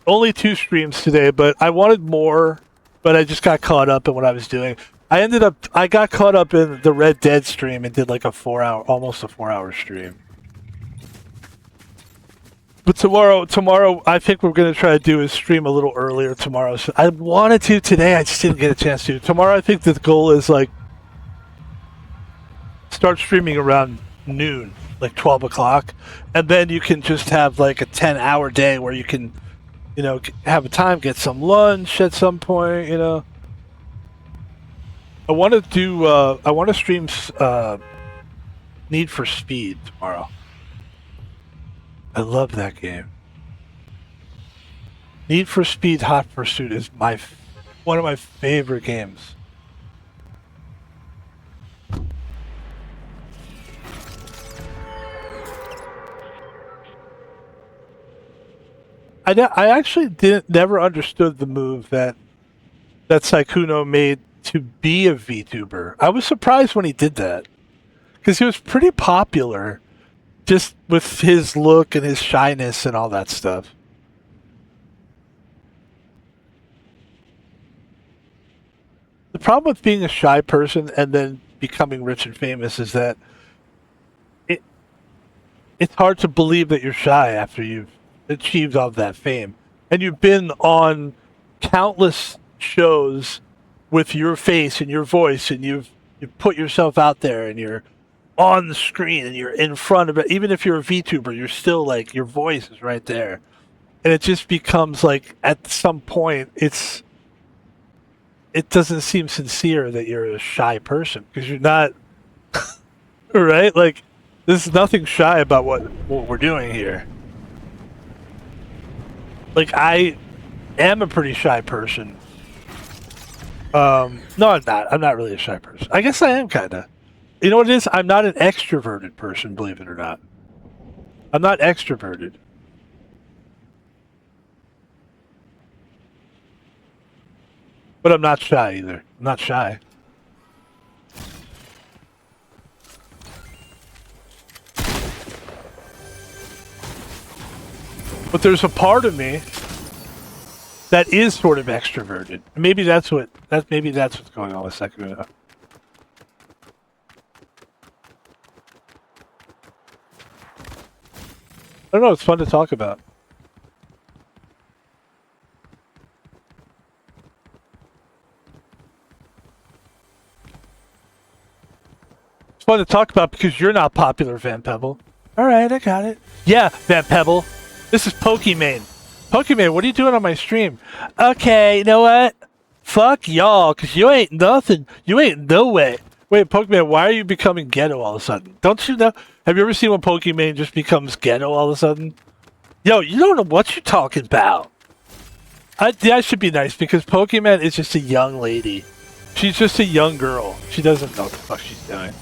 Only 2 streams today, but I wanted more, but I just got caught up in what I was doing. I got caught up in the Red Dead stream and did like almost a 4-hour stream. But tomorrow, I think we're going to try to do is stream a little earlier tomorrow. So I wanted to today, I just didn't get a chance to. Tomorrow, I think the goal is like start streaming around noon, like 12 o'clock. And then you can just have like a 10-hour day where you can, you know, have a time, get some lunch at some point, you know. I want to stream Need for Speed tomorrow. I love that game. Need for Speed Hot Pursuit is one of my favorite games. I actually never understood the move that Sykkuno made to be a VTuber. I was surprised when he did that, because he was pretty popular just with his look and his shyness and all that stuff. The problem with being a shy person and then becoming rich and famous is that it's hard to believe that you're shy after you've achieved all that fame. And you've been on countless shows with your face and your voice, and you've put yourself out there, and you're on the screen and you're in front of it. Even if you're a VTuber, you're still like, your voice is right there. And it just becomes like, at some point, it doesn't seem sincere that you're a shy person, because you're not, right? Like, there's nothing shy about what we're doing here. Like, I am a pretty shy person. No, I'm not. I'm not really a shy person. I guess I am, kind of. You know what it is? I'm not an extroverted person, believe it or not. I'm not extroverted. But I'm not shy either. I'm not shy. But there's a part of me that is sort of extroverted. Maybe that's what's going on with Sekiro. I don't know, it's fun to talk about. It's fun to talk about because you're not popular, Van Pebble. Alright, I got it. Yeah, Van Pebble. This is Pokimane. Pokimane, what are you doing on my stream? Okay, you know what? Fuck y'all, because you ain't nothing. You ain't no way. Wait, Pokimane, why are you becoming ghetto all of a sudden? Don't you know? Have you ever seen when Pokimane just becomes ghetto all of a sudden? Yo, you don't know what you're talking about. I should be nice because Pokimane is just a young lady. She's just a young girl. She doesn't know what the fuck she's doing.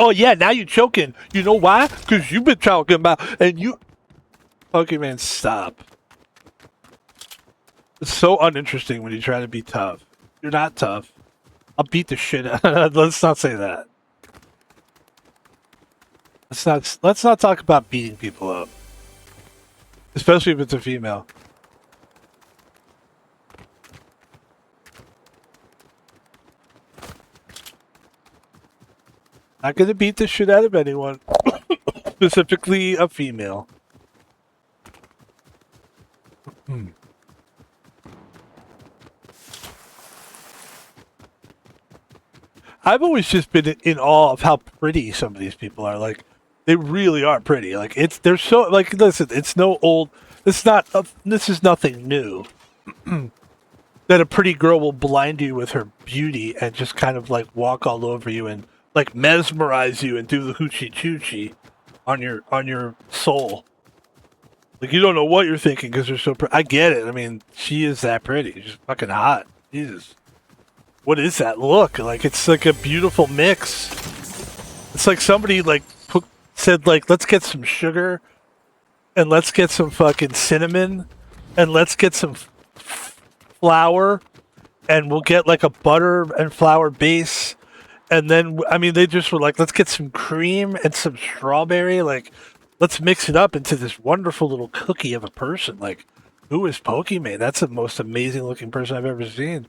Oh yeah, now you're choking. You know why? Because you've been talking about and you... Pokimane, stop. It's so uninteresting when you try to be tough. You're not tough. I'll beat the shit out. Let's not say that. Let's not talk about beating people up. Especially if it's a female. Not gonna beat the shit out of anyone. Specifically a female. I've always just been in awe of how pretty some of these people are. Like, they really are pretty. Like, they're so, like, listen, it's no old, this is nothing new. That a pretty girl will blind you with her beauty and just kind of like walk all over you and like mesmerize you and do the hoochie choochie on your soul. Like, you don't know what you're thinking because they're so pretty. I get it. I mean, she is that pretty. She's fucking hot. Jesus. What is that look? Like, it's like a beautiful mix. It's like somebody like said like, let's get some sugar and let's get some fucking cinnamon and let's get some flour and we'll get like a butter and flour base. And then, I mean, they just were like, let's get some cream and some strawberry. Like, let's mix it up into this wonderful little cookie of a person. Like, who is Pokimane? That's the most amazing looking person I've ever seen.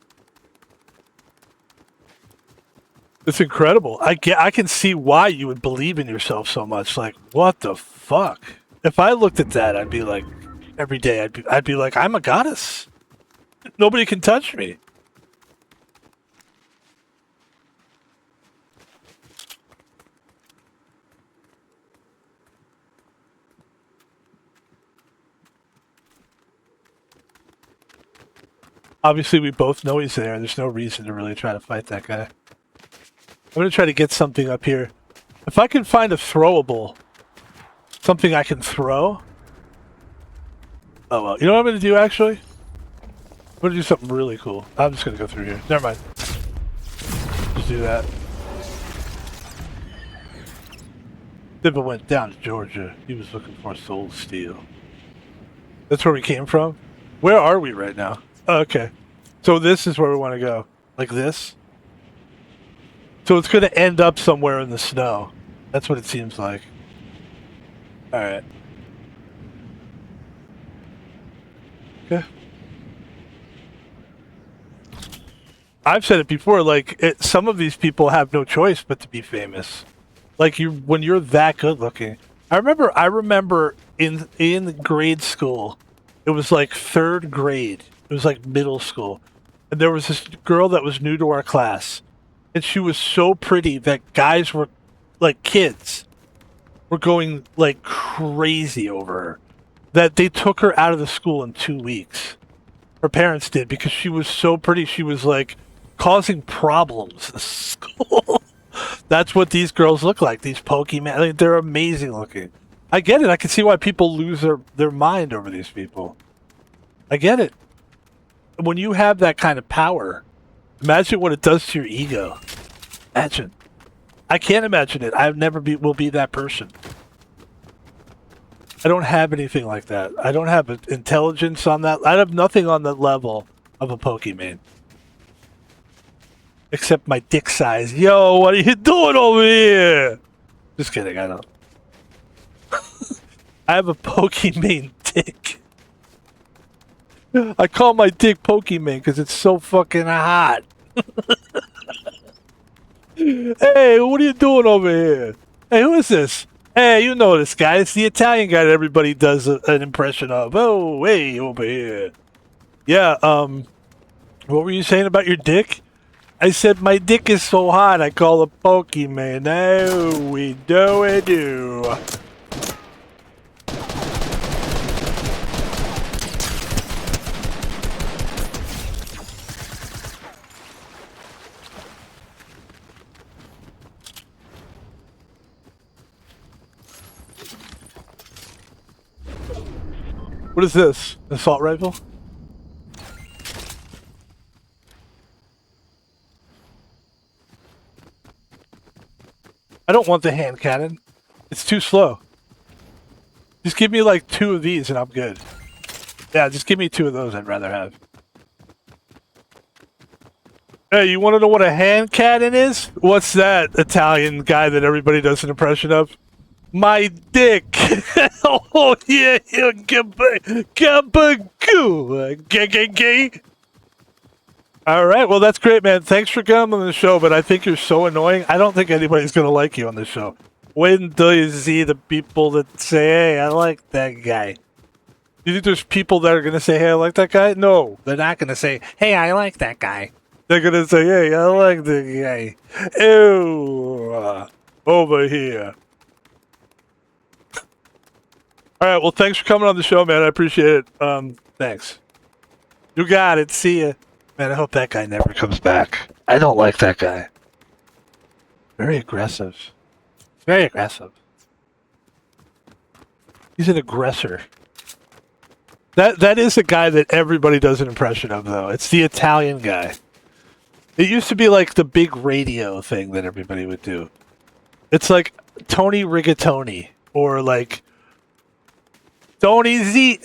It's incredible. I can see why you would believe in yourself so much. Like, what the fuck? If I looked at that, I'd be like, every day, I'd be like, I'm a goddess. Nobody can touch me. Obviously, we both know he's there. There's no reason to really try to fight that guy. I'm going to try to get something up here. If I can find a throwable, something I can throw. Oh, well. You know what I'm going to do, actually? I'm going to do something really cool. I'm just going to go through here. Never mind. Just do that. Pebble went down to Georgia. He was looking for soul steel. That's where we came from? Where are we right now? Oh, okay. So this is where we want to go. Like this? So it's going to end up somewhere in the snow. That's what it seems like. Alright. Okay. I've said it before, like, some of these people have no choice but to be famous. Like, when you're that good looking. I remember in grade school, it was like 3rd grade. It was like middle school. And there was this girl that was new to our class. And she was so pretty that guys were, like kids, were going like crazy over her. That they took her out of the school in 2 weeks. Her parents did, because she was so pretty. She was like causing problems in school. That's what these girls look like. These Pokemon. I mean, they're amazing looking. I get it. I can see why people lose their mind over these people. I get it. When you have that kind of power, imagine what it does to your ego. Imagine. I can't imagine it. I will be that person. I don't have anything like that. I don't have intelligence on that. I have nothing on the level of a Pokemon. Except my dick size. Yo, what are you doing over here? Just kidding, I don't. I have a Pokemon dick. I call my dick Pokemon because it's so fucking hot. Hey, what are you doing over here? Hey, who is this? Hey, you know this guy. It's the Italian guy that everybody does an impression of. Oh, hey, over here. Yeah, what were you saying about your dick? I said my dick is so hot, I call it Pokemon. Oh, we do. What is this? An assault rifle? I don't want the hand cannon. It's too slow. Just give me like 2 of these and I'm good. Yeah, just give me 2 of those I'd rather have. Hey, you want to know what a hand cannon is? What's that Italian guy that everybody does an impression of? My dick. Oh yeah, all right, well that's great, man. Thanks for coming on the show, but I think you're so annoying. I don't think anybody's gonna like you on the show. When do you see the people that say, "Hey, I like that guy"? You think there's people that are gonna say, "Hey, I like that guy"? No, they're not gonna say, "Hey, I like that guy." They're gonna say, "Hey, I like that guy." Ew, over here. All right, well, thanks for coming on the show, man. I appreciate it. Thanks. You got it. See ya. Man, I hope that guy never comes back. I don't like that guy. Very aggressive. Very aggressive. He's an aggressor. That is a guy that everybody does an impression of, though. It's the Italian guy. It used to be like the big radio thing that everybody would do. It's like Tony Rigatoni or like Tony Z,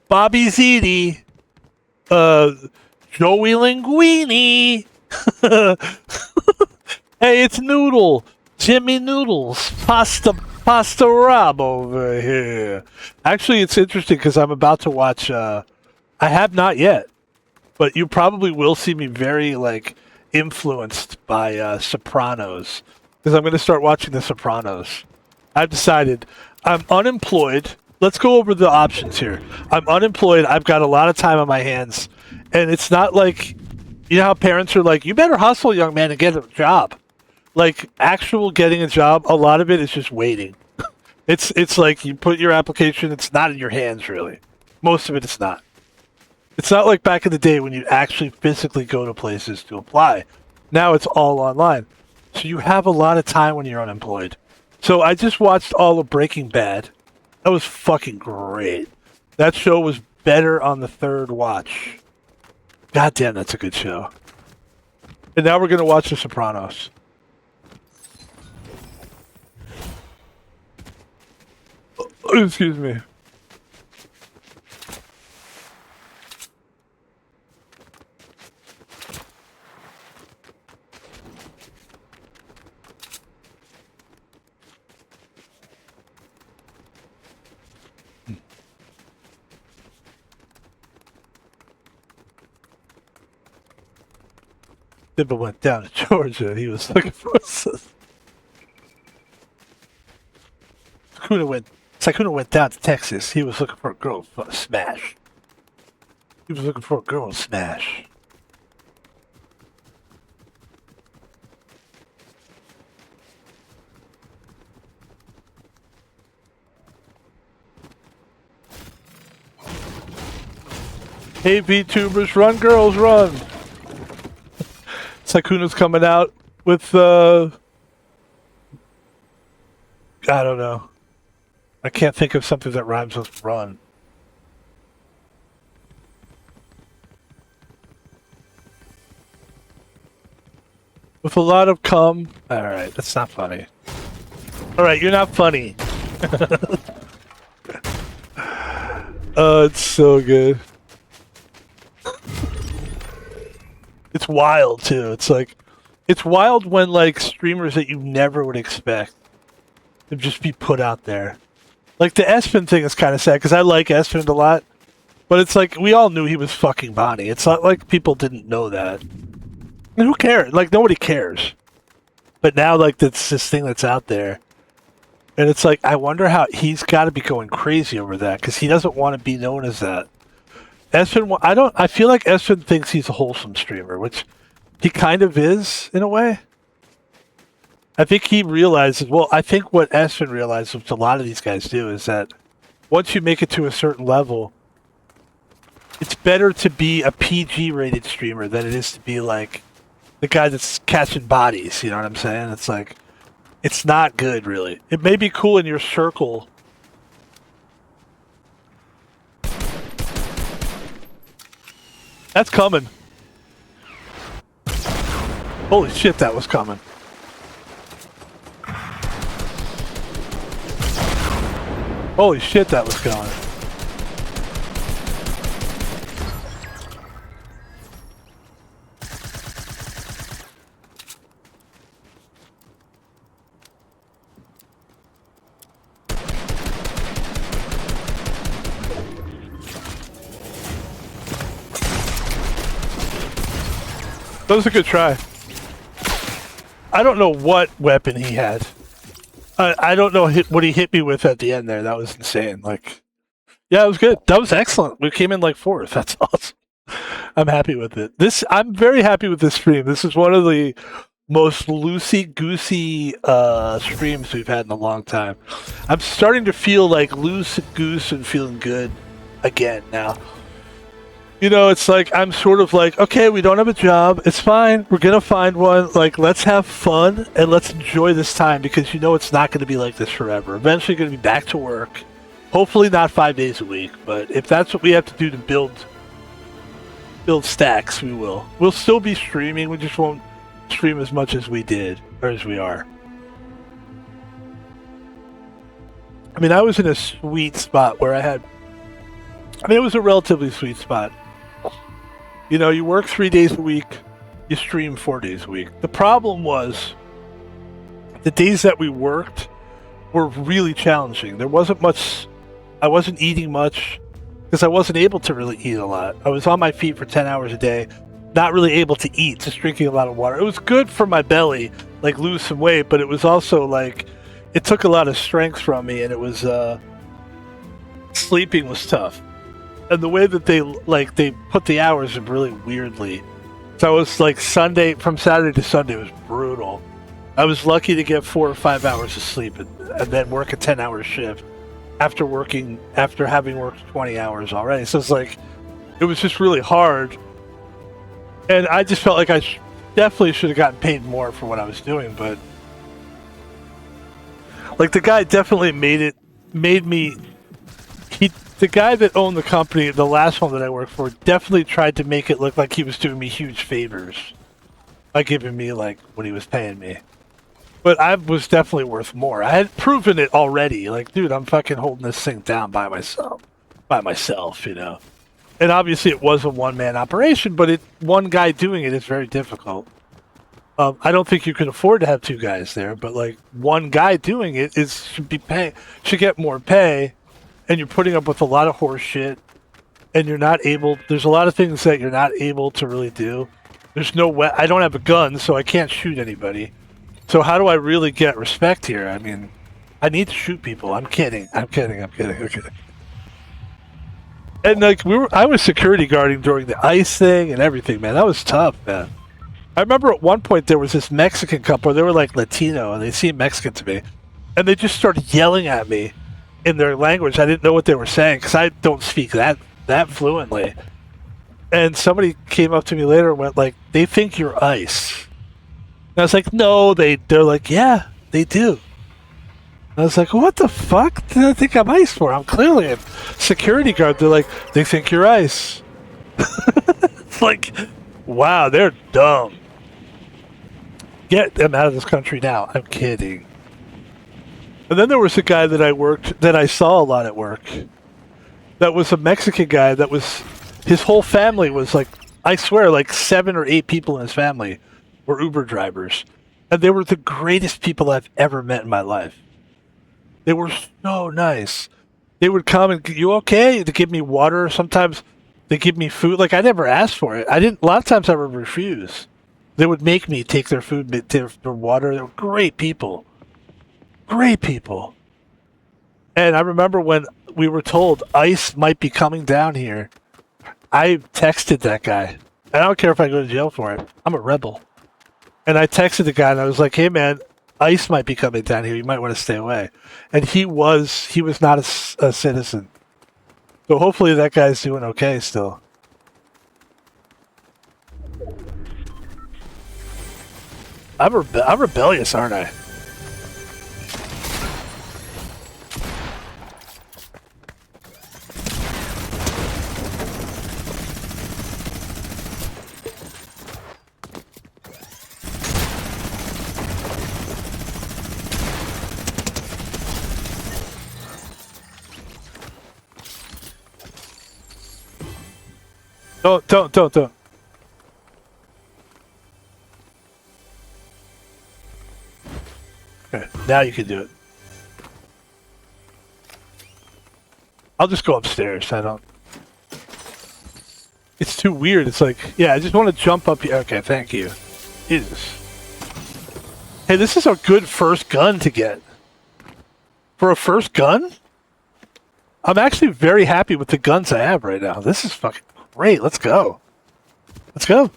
Bobby Ziti, Joey Linguini. Hey, it's Noodle, Jimmy Noodles, Pasta Rob over here. Actually, it's interesting because I'm about to watch. I have not yet, but you probably will see me very like influenced by Sopranos because I'm going to start watching The Sopranos. I've decided I'm unemployed. Let's go over the options here. I'm unemployed. I've got a lot of time on my hands. And it's not like, you know how parents are like, you better hustle, young man, and get a job. Like, actual getting a job, a lot of it is just waiting. It's like you put your application, it's not in your hands, really. Most of it is not. It's not like back in the day when you actually physically go to places to apply. Now it's all online. So you have a lot of time when you're unemployed. So I just watched all of Breaking Bad. That was fucking great. That show was better on the 3rd watch. God damn, that's a good show. And now we're going to watch The Sopranos. Excuse me. Pebble went down to Georgia. He was looking for Sakuna went down to Texas. He was looking for a girl for a smash. He was looking for a girl to smash. Hey VTubers, run girls, run! Sakuna's coming out with I don't know. I can't think of something that rhymes with run. With a lot of cum. Alright, that's not funny. Alright, you're not funny. It's so good. It's wild too. It's like, it's wild when like streamers that you never would expect to just be put out there. Like the Espen thing is kind of sad because I like Espen a lot, but it's like we all knew he was fucking Bonnie. It's not like people didn't know that. And who cares? Like nobody cares. But now, like that's this thing that's out there, and it's like I wonder how he's got to be going crazy over that because he doesn't want to be known as that. Espen, I don't. I feel like Espen thinks he's a wholesome streamer, which he kind of is in a way. I think he realizes. Well, I think what Espen realizes, which a lot of these guys do, is that once you make it to a certain level, it's better to be a PG-rated streamer than it is to be like the guy that's catching bodies. You know what I'm saying? It's like it's not good, really. It may be cool in your circle. That's coming. Holy shit, that was coming. Holy shit, that was going. That was a good try. I don't know what weapon he had. I don't know what he hit me with at the end there. That was insane. Like, yeah, it was good. That was excellent. We came in like fourth. That's awesome. I'm happy with it. I'm very happy with this stream. This is one of the most loosey-goosey streams we've had in a long time. I'm starting to feel like loose-goose and feeling good again now. You know, it's like, I'm sort of like, okay, we don't have a job. It's fine. We're going to find one. Like, let's have fun and let's enjoy this time because you know it's not going to be like this forever. Eventually going to be back to work. Hopefully not 5 days a week. But if that's what we have to do to build stacks, we will. We'll still be streaming. We just won't stream as much as we did or as we are. I mean, I was in a sweet spot where it was a relatively sweet spot. You know, you work 3 days a week, you stream 4 days a week. The problem was the days that we worked were really challenging. There wasn't much, I wasn't eating much because I wasn't able to really eat a lot. I was on my feet for 10 hours a day, not really able to eat, just drinking a lot of water. It was good for my belly, like lose some weight, but it was also like, it took a lot of strength from me and it was, sleeping was tough. And the way that they put the hours in really weirdly. So it was like from Saturday to Sunday was brutal. I was lucky to get 4 or 5 hours of sleep and then work a 10-hour shift after having worked 20 hours already. So it's like, it was just really hard. And I just felt like I definitely should have gotten paid more for what I was doing, but like the guy definitely the guy that owned the company, the last one that I worked for, definitely tried to make it look like he was doing me huge favors by giving me like what he was paying me. But I was definitely worth more. I had proven it already. Like, dude, I'm fucking holding this thing down by myself, you know. And obviously it was a one-man operation, but one guy doing it is very difficult. I don't think you can afford to have 2 guys there, but like one guy doing it should get more pay. And you're putting up with a lot of horse shit, and there's a lot of things that you're not able to really do. I don't have a gun, so I can't shoot anybody. So how do I really get respect here? I mean, I need to shoot people. I'm kidding. And like I was security guarding during the ICE thing and everything, man. That was tough, man. I remember at one point there was this Mexican couple, they were like Latino, and they seemed Mexican to me. And they just started yelling at me in their language. I didn't know what they were saying because I don't speak that fluently. And somebody came up to me later and went like, they think you're ICE. And I was like, no, they're like, yeah, they do. And I was like, what the fuck did I think I'm ICE for? I'm clearly a security guard. They're like, they think you're ICE. It's like, wow, they're dumb. Get them out of this country now. I'm kidding. And then there was a guy that I saw a lot at work. That was a Mexican guy his whole family was like, I swear, like 7 or 8 people in his family were Uber drivers. And they were the greatest people I've ever met in my life. They were so nice. They would come and, you okay? To give me water. Sometimes they give me food. Like, I never asked for it. A lot of times I would refuse. They would make me take their food, their water. They were great people. Great people. And I remember when we were told ice might be coming down here, I texted that guy. I don't care if I go to jail for it. I'm a rebel. And I texted the guy and I was like, hey man, ice might be coming down here. You might want to stay away. And he was not a citizen. So hopefully that guy's doing okay still. I'm rebellious, aren't I? Don't. Okay, now you can do it. I'll just go upstairs. It's too weird. It's like, yeah, I just want to jump up here. Okay, thank you. Jesus. Hey, this is a good first gun to get. For a first gun? I'm actually very happy with the guns I have right now. This is fucking great. Let's go. Let's go.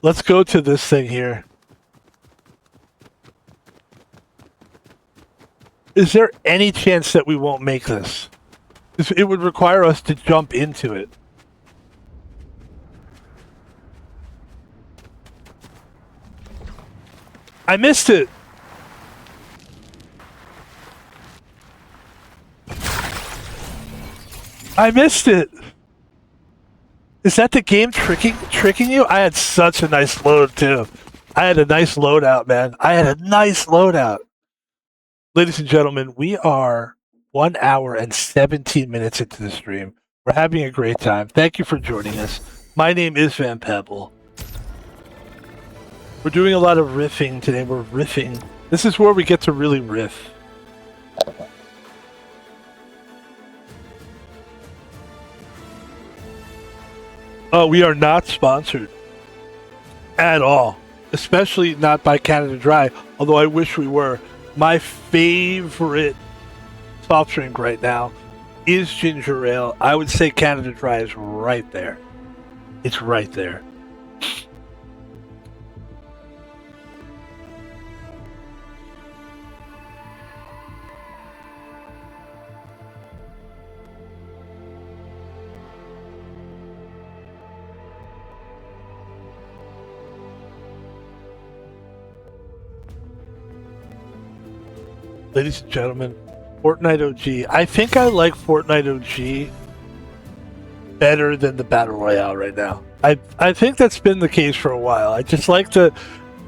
Let's go to this thing here. Is there any chance that we won't make this? It would require us to jump into it. I missed it. I missed it. Is that the game tricking you? I had such a nice load too. I had a nice loadout, man. I had a nice loadout. Ladies and gentlemen, we are 1 hour and 17 minutes into the stream. We're having a great time. Thank you for joining us. My name is Van Pebble. We're doing a lot of riffing today. We're riffing. This is where we get to really riff. We are not sponsored at all, especially not by Canada Dry, although I wish we were. My favorite soft drink right now is ginger ale. I would say Canada Dry is right there. It's right there. Ladies and gentlemen, Fortnite OG. I think I like Fortnite OG better than the Battle Royale right now. I think that's been the case for a while. I just like the...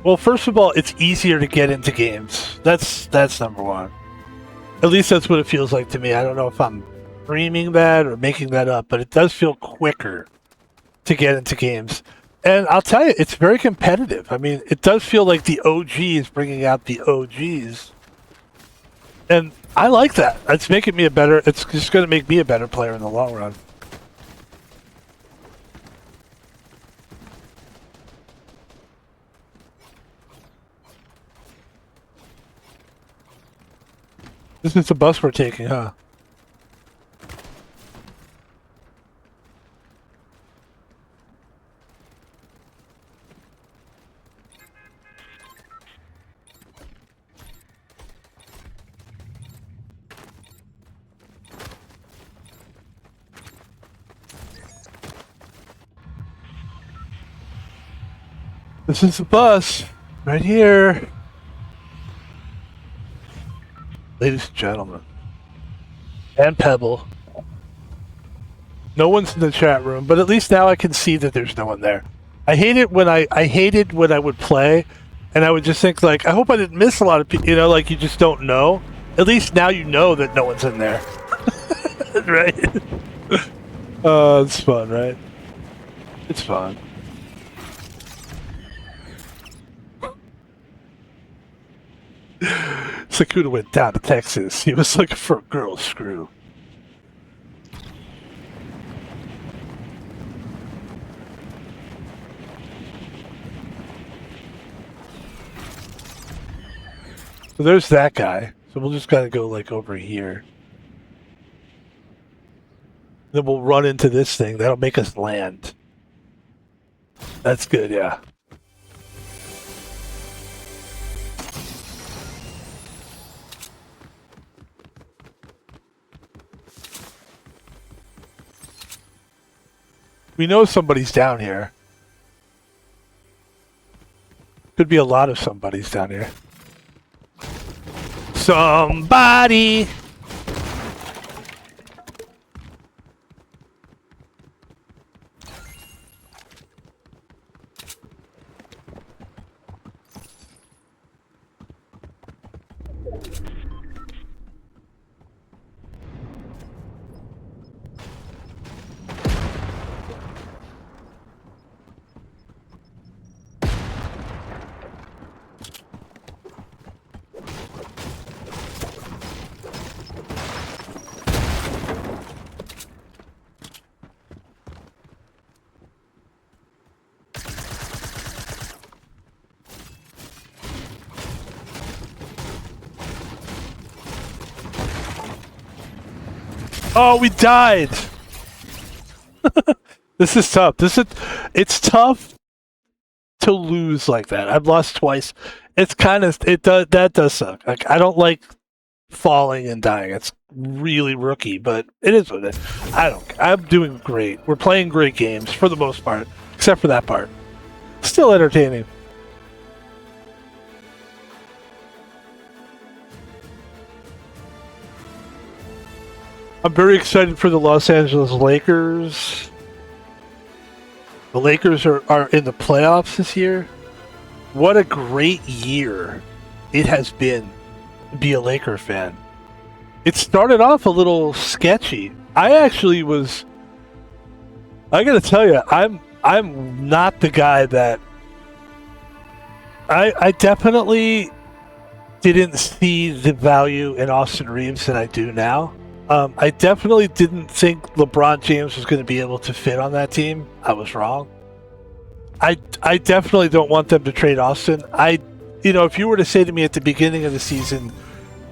Well, first of all, it's easier to get into games. That's number one. At least that's what it feels like to me. I don't know if I'm dreaming that or making that up, but it does feel quicker to get into games. And I'll tell you, it's very competitive. I mean, it does feel like the OG is bringing out the OGs. And I like that. It's making me it's just going to make me a better player in the long run. This is the bus we're taking, huh? This is the bus, right here. Ladies and gentlemen. And Pebble. No one's in the chat room, but at least now I can see that there's no one there. I hated when I would play, and I would just think, like, I hope I didn't miss a lot of people, you know, like, you just don't know. At least now you know that no one's in there. Right? It's fun, right? It's fun. Sakuda went down to Texas. He was looking for a girl screw. So there's that guy. So we'll just gotta go like over here. Then we'll run into this thing. That'll make us land. That's good, yeah. We know somebody's down here. Could be a lot of somebody's down here. Somebody! Oh, we died. This is tough. It's tough to lose like that. I've lost twice. It's that does suck. Like, I don't like falling and dying. It's really rookie, but it is what it is. I'm doing great. We're playing great games for the most part, except for that part. Still entertaining. I'm very excited for the Los Angeles Lakers. The Lakers are in the playoffs this year. What a great year it has been to be a Laker fan. It started off a little sketchy. I gotta tell you, I'm not the guy that I definitely didn't see the value in Austin Reeves that I do now. I definitely didn't think LeBron James was going to be able to fit on that team. I was wrong. I definitely don't want them to trade Austin. If you were to say to me at the beginning of the season,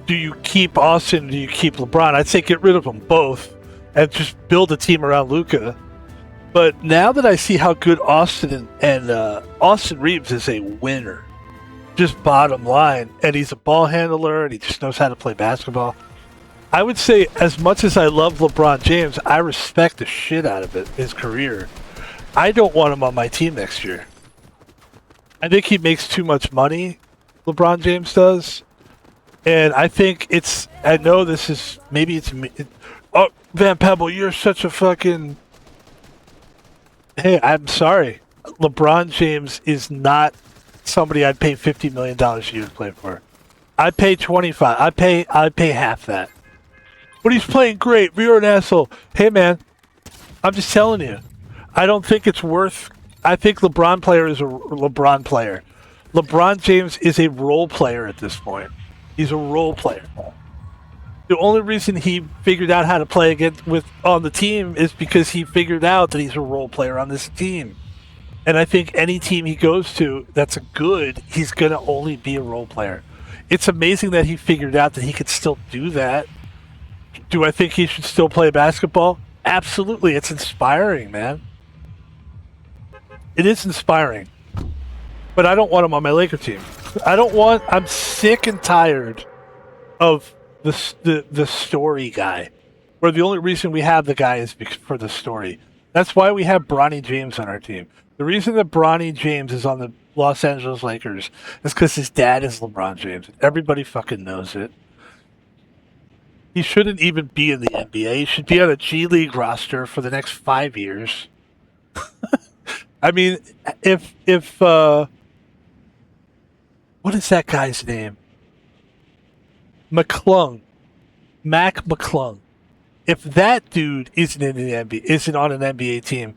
do you keep Austin or do you keep LeBron? I'd say get rid of them both and just build a team around Luka. But now that I see how good Austin and Austin Reeves is a winner, just bottom line, and he's a ball handler and he just knows how to play basketball. I would say, as much as I love LeBron James, I respect the shit out of his career. I don't want him on my team next year. I think he makes too much money, LeBron James does. And I think I know this is, maybe it's me. Oh, Van Pebble, you're such a fucking... Hey, I'm sorry. LeBron James is not somebody I'd pay $50 million a year to play for. I'd pay 25. I'd pay half that. But he's playing great. You're an asshole. Hey, man, I'm just telling you. I don't think it's worth... I think LeBron player is a LeBron player. LeBron James is a role player at this point. He's a role player. The only reason he figured out how to play on the team is because he figured out that he's a role player on this team. And I think any team he goes to that's good, he's going to only be a role player. It's amazing that he figured out that he could still do that. Do I think he should still play basketball? Absolutely. It's inspiring, man. It is inspiring. But I don't want him on my Laker team. I'm sick and tired of the story guy. Where the only reason we have the guy is for the story. That's why we have Bronny James on our team. The reason that Bronny James is on the Los Angeles Lakers is because his dad is LeBron James. Everybody fucking knows it. He shouldn't even be in the NBA. He should be on a G League roster for the next 5 years. I mean, if what is that guy's name? McClung. Mac McClung. If that dude isn't in the NBA, isn't on an NBA team,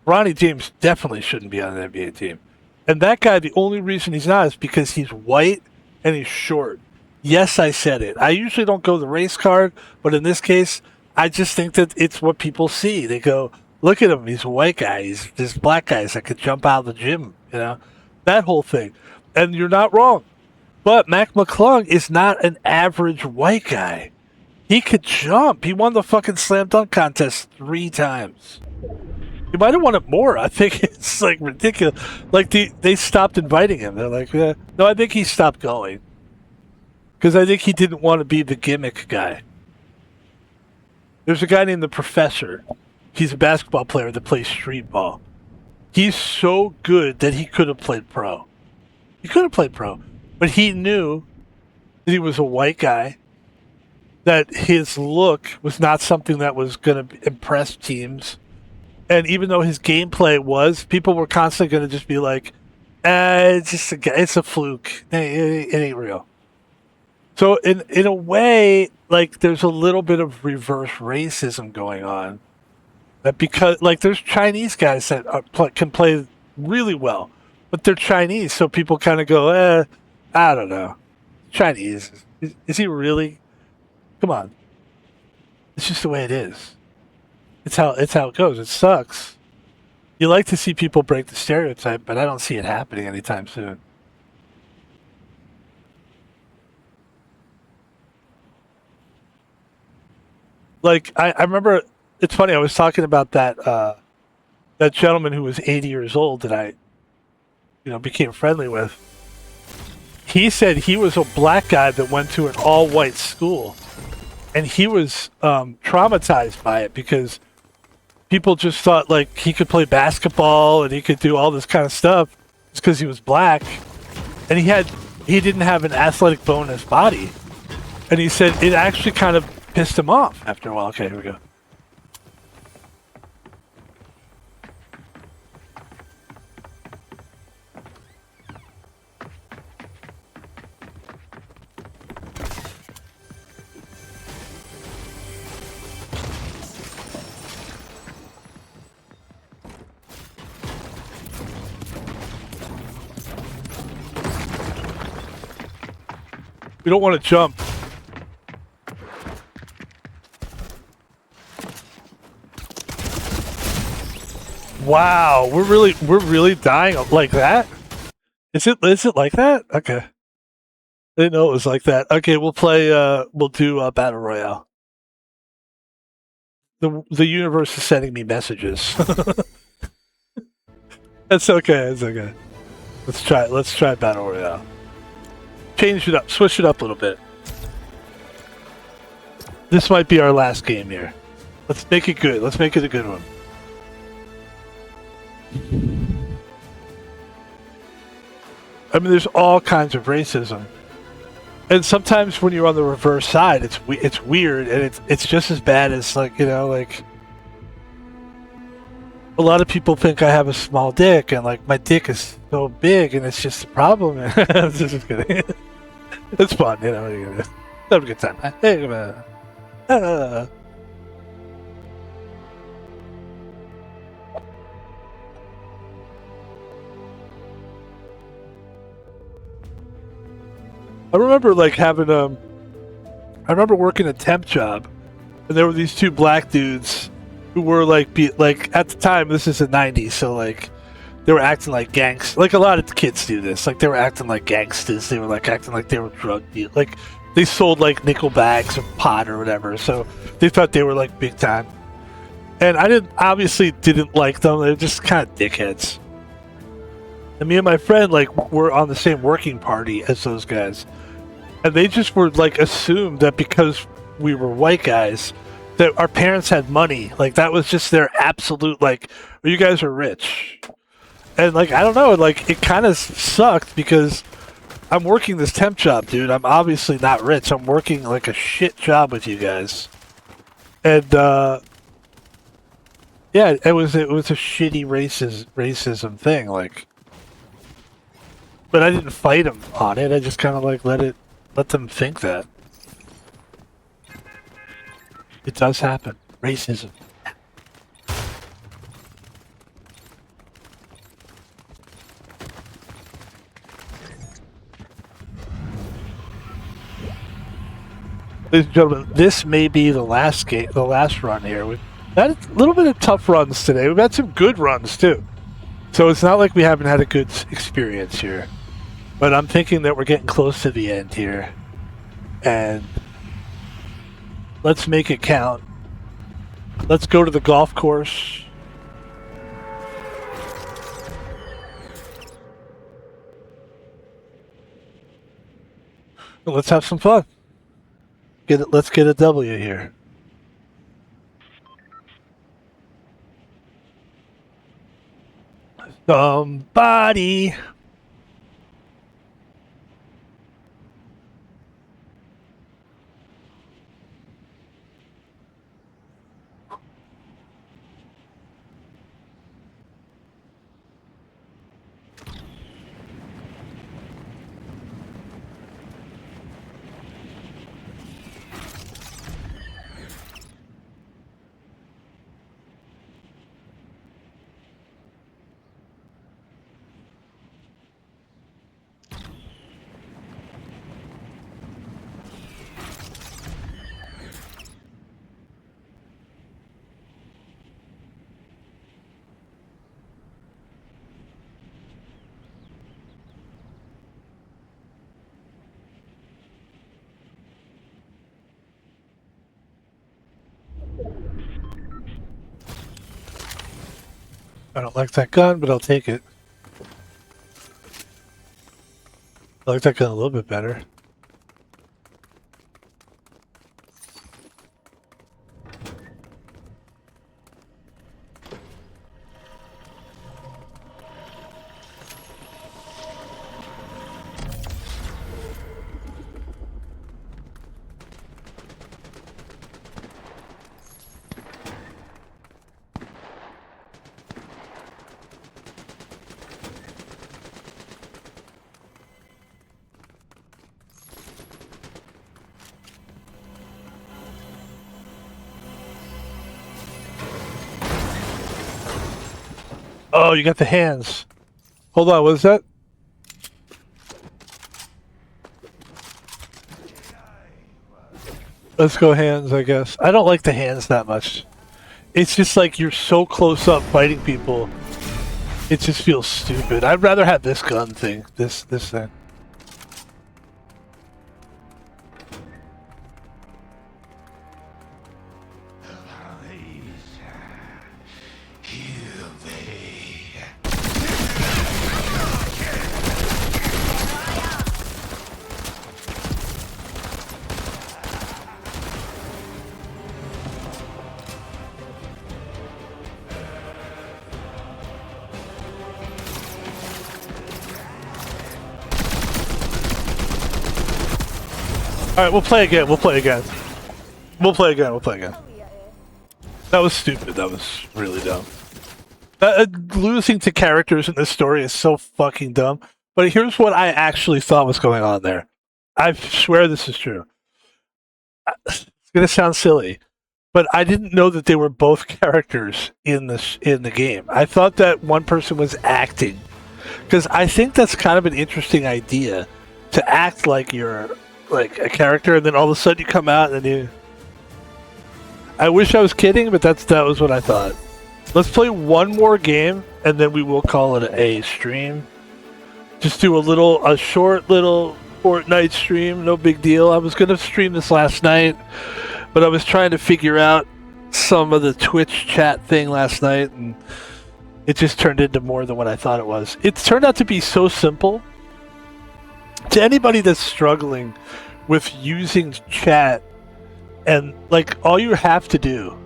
Bronny James definitely shouldn't be on an NBA team. And that guy, the only reason he's not is because he's white and he's short. Yes, I said it. I usually don't go the race card, but in this case, I just think that it's what people see. They go, look at him. He's a white guy. He's this black guys that could jump out of the gym, that whole thing. And you're not wrong. But Mac McClung is not an average white guy. He could jump. He won the fucking slam dunk contest 3 times. He might have won it more. I think it's like ridiculous. Like they stopped inviting him. They're like, no, I think he stopped going. Because I think he didn't want to be the gimmick guy. There's a guy named the Professor. He's a basketball player that plays street ball. He's so good that he could have played pro. He could have played pro. But he knew that he was a white guy, that his look was not something that was going to impress teams. And even though his gameplay was, people were constantly going to just be like, it's a fluke. It ain't real. So in a way, like there's a little bit of reverse racism going on. That because like there's Chinese guys that can play really well, but they're Chinese, so people kind of go, I don't know, Chinese. Is he really? Come on, it's just the way it is. It's how it goes. It sucks. You like to see people break the stereotype, but I don't see it happening anytime soon. Like I remember, it's funny. I was talking about that gentleman who was 80 years old that I, became friendly with. He said he was a black guy that went to an all-white school, and he was traumatized by it because people just thought like he could play basketball and he could do all this kind of stuff just because he was black, and he didn't have an athletic bone in his body, and he said it actually kind of pissed him off after a while. Okay, here we go. We don't want to jump. Wow, we're really dying like that? Is it like that? Okay. I didn't know it was like that. Okay, we'll do Battle Royale. The universe is sending me messages. That's okay, it's okay. Let's try Battle Royale. Change it up, switch it up a little bit. This might be our last game here. Let's make it good. Let's make it a good one. I mean, there's all kinds of racism, and sometimes when you're on the reverse side, it's weird, and it's just as bad as like a lot of people think I have a small dick, and like my dick is so big, and it's just a problem. Just kidding. It's fun, Have a good time. Hey, I remember like having I remember working a temp job, and there were these 2 black dudes who were like at the time, this is the 90s, so like they were acting like gangs. Like a lot of kids do this. Like they were acting like gangsters. They were like acting like they were drug dealers. Like they sold like nickel bags of pot or whatever. So they thought they were like big time. And I obviously didn't like them. They were just kind of dickheads. And me and my friend like were on the same working party as those guys. And they just were like assumed that because we were white guys that our parents had money. Like that was just their absolute like, oh, you guys are rich. And like I don't know, like it kind of sucked because I'm working this temp job, dude. I'm obviously not rich. I'm working like a shit job with you guys. And yeah, it was a shitty racism thing, like. But I didn't fight them on it. I just kind of like let them think that. It does happen. Racism. Ladies and gentlemen, this may be the last game, the last run here. We've had a little bit of tough runs today. We've had some good runs too. So it's not like we haven't had a good experience here. But I'm thinking that we're getting close to the end here. And let's make it count. Let's go to the golf course. Let's have some fun. Let's get a W here. Somebody. I don't like that gun, but I'll take it. I like that gun a little bit better. Oh, you got the hands. Hold on, what is that? Let's go hands, I guess. I don't like the hands that much. It's just like you're so close up fighting people. It just feels stupid. I'd rather have this gun thing. This thing. Alright, we'll play again. We'll play again. We'll play again. We'll play again. That was stupid. That was really dumb. Losing to characters in this story is so fucking dumb. But here's what I actually thought was going on there. I swear this is true. It's gonna sound silly, but I didn't know that they were both characters in the game. I thought that one person was acting, because I think that's kind of an interesting idea, to act like you're like a character, and then all of a sudden you come out and you. I wish I was kidding, but that was what I thought. Let's play one more game, and then we will call it a stream. Just do a short little Fortnite stream, no big deal. I was gonna stream this last night, but I was trying to figure out some of the Twitch chat thing last night, and it just turned into more than what I thought it was. It's turned out to be so simple. To anybody that's struggling with using chat, and like all you have to do,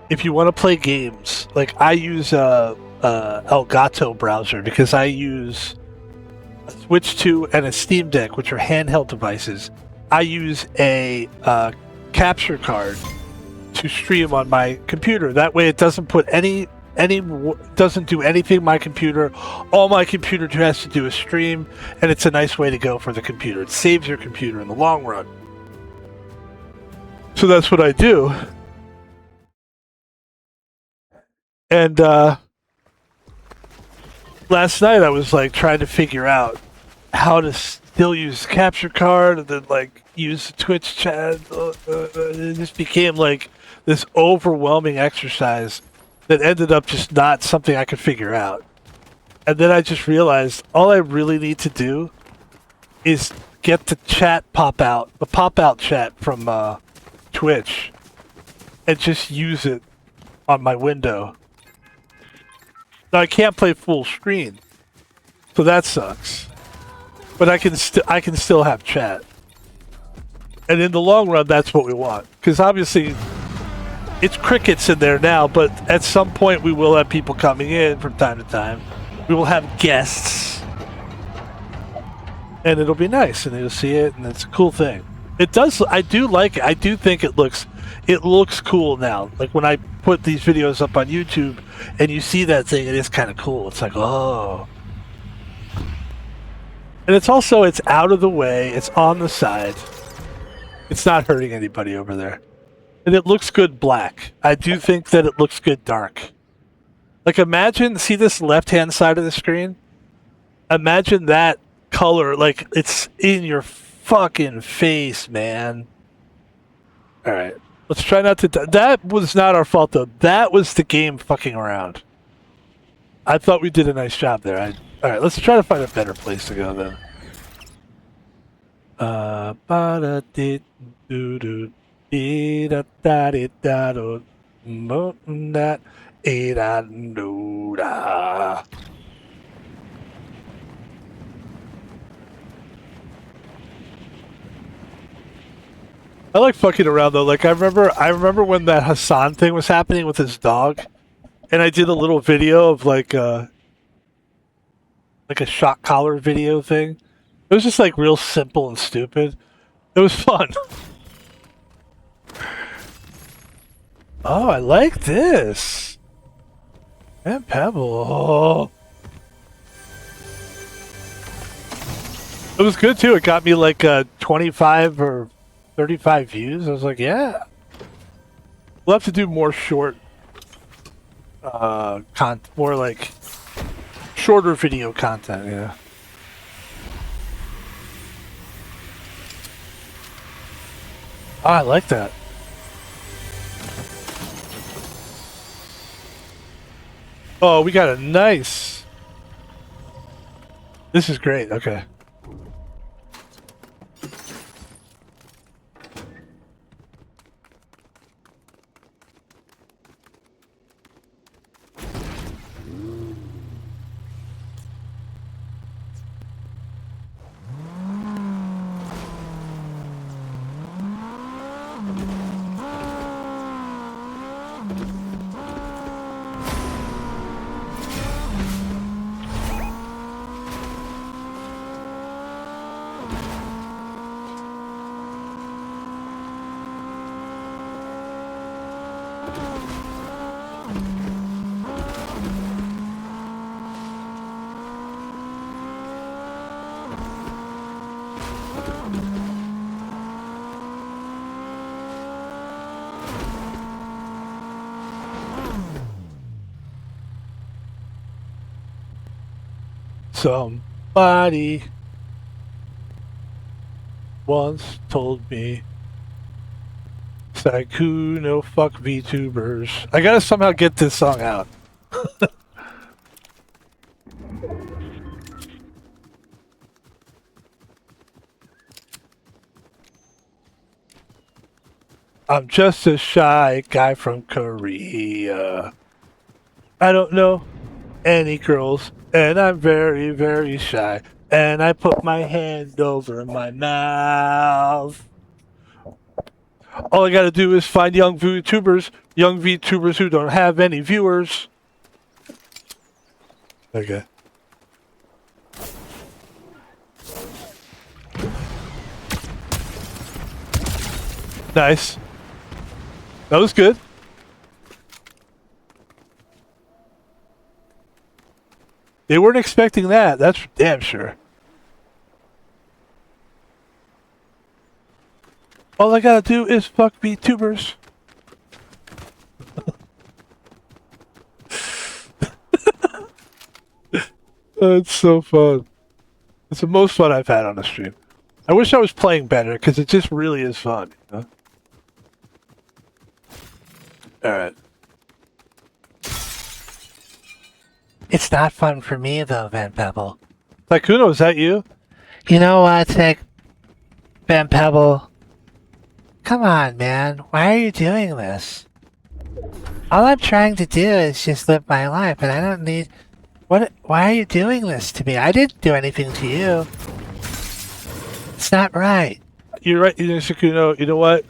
if you want to play games, like I use Elgato browser because I use a Switch 2 and a Steam Deck, which are handheld devices. I use a capture card to stream on my computer. That way, it doesn't put doesn't do anything my computer. All my computer has to do is stream, and it's a nice way to go for the computer. It saves your computer in the long run. So that's what I do. And last night I was like trying to figure out how to still use the capture card and then like use the Twitch chat. It just became like this overwhelming exercise that ended up just not something I could figure out. And then I just realized all I really need to do is get the chat the pop-out chat from Twitch, and just use it on my window. Now I can't play full screen, so that sucks. But I can still have chat. And in the long run, that's what we want. Because obviously, it's crickets in there now, but at some point we will have people coming in from time to time. We will have guests. And it'll be nice, and you'll see it, and it's a cool thing. It does, I do like it. I do think it looks cool now. Like when I put these videos up on YouTube, and you see that thing, it is kind of cool. It's like, oh. And it's also, it's out of the way, it's on the side. It's not hurting anybody over there. And it looks good black. I do think that it looks good dark. Like imagine, see this left-hand side of the screen? Imagine that color, like it's in your fucking face, man. Alright, let's try not to... That was not our fault, though. That was the game fucking around. I thought we did a nice job there. Alright, let's try to find a better place to go, then. I like fucking around though. Like I remember when that Hassan thing was happening with his dog, and I did a little video of like a shock collar video thing. It was just like real simple and stupid. It was fun. Oh, I like this. And Pebble. Oh. It was good too. It got me like 25 or 35 views. I was like, yeah. We'll have to do more short more like shorter video content, yeah. Oh, I like that. Oh, we got a nice... This is great, okay. Somebody once told me, Saiku, no fuck VTubers. I gotta somehow get this song out. I'm just a shy guy from Korea. I don't know any girls, and I'm very, very shy. And I put my hand over my mouth. All I gotta do is find young VTubers who don't have any viewers. Okay. Nice. That was good. They weren't expecting that, that's for damn sure. All I gotta do is fuck VTubers. That's so fun. It's the most fun I've had on a stream. I wish I was playing better, because it just really is fun. You know? Alright. It's not fun for me, though, Van Pebble. Tykuno, is that you? You know what, Van Pebble? Come on, man. Why are you doing this? All I'm trying to do is just live my life, and I don't need... Why are you doing this to me? I didn't do anything to you. It's not right. You're right, Tykuno. You know what?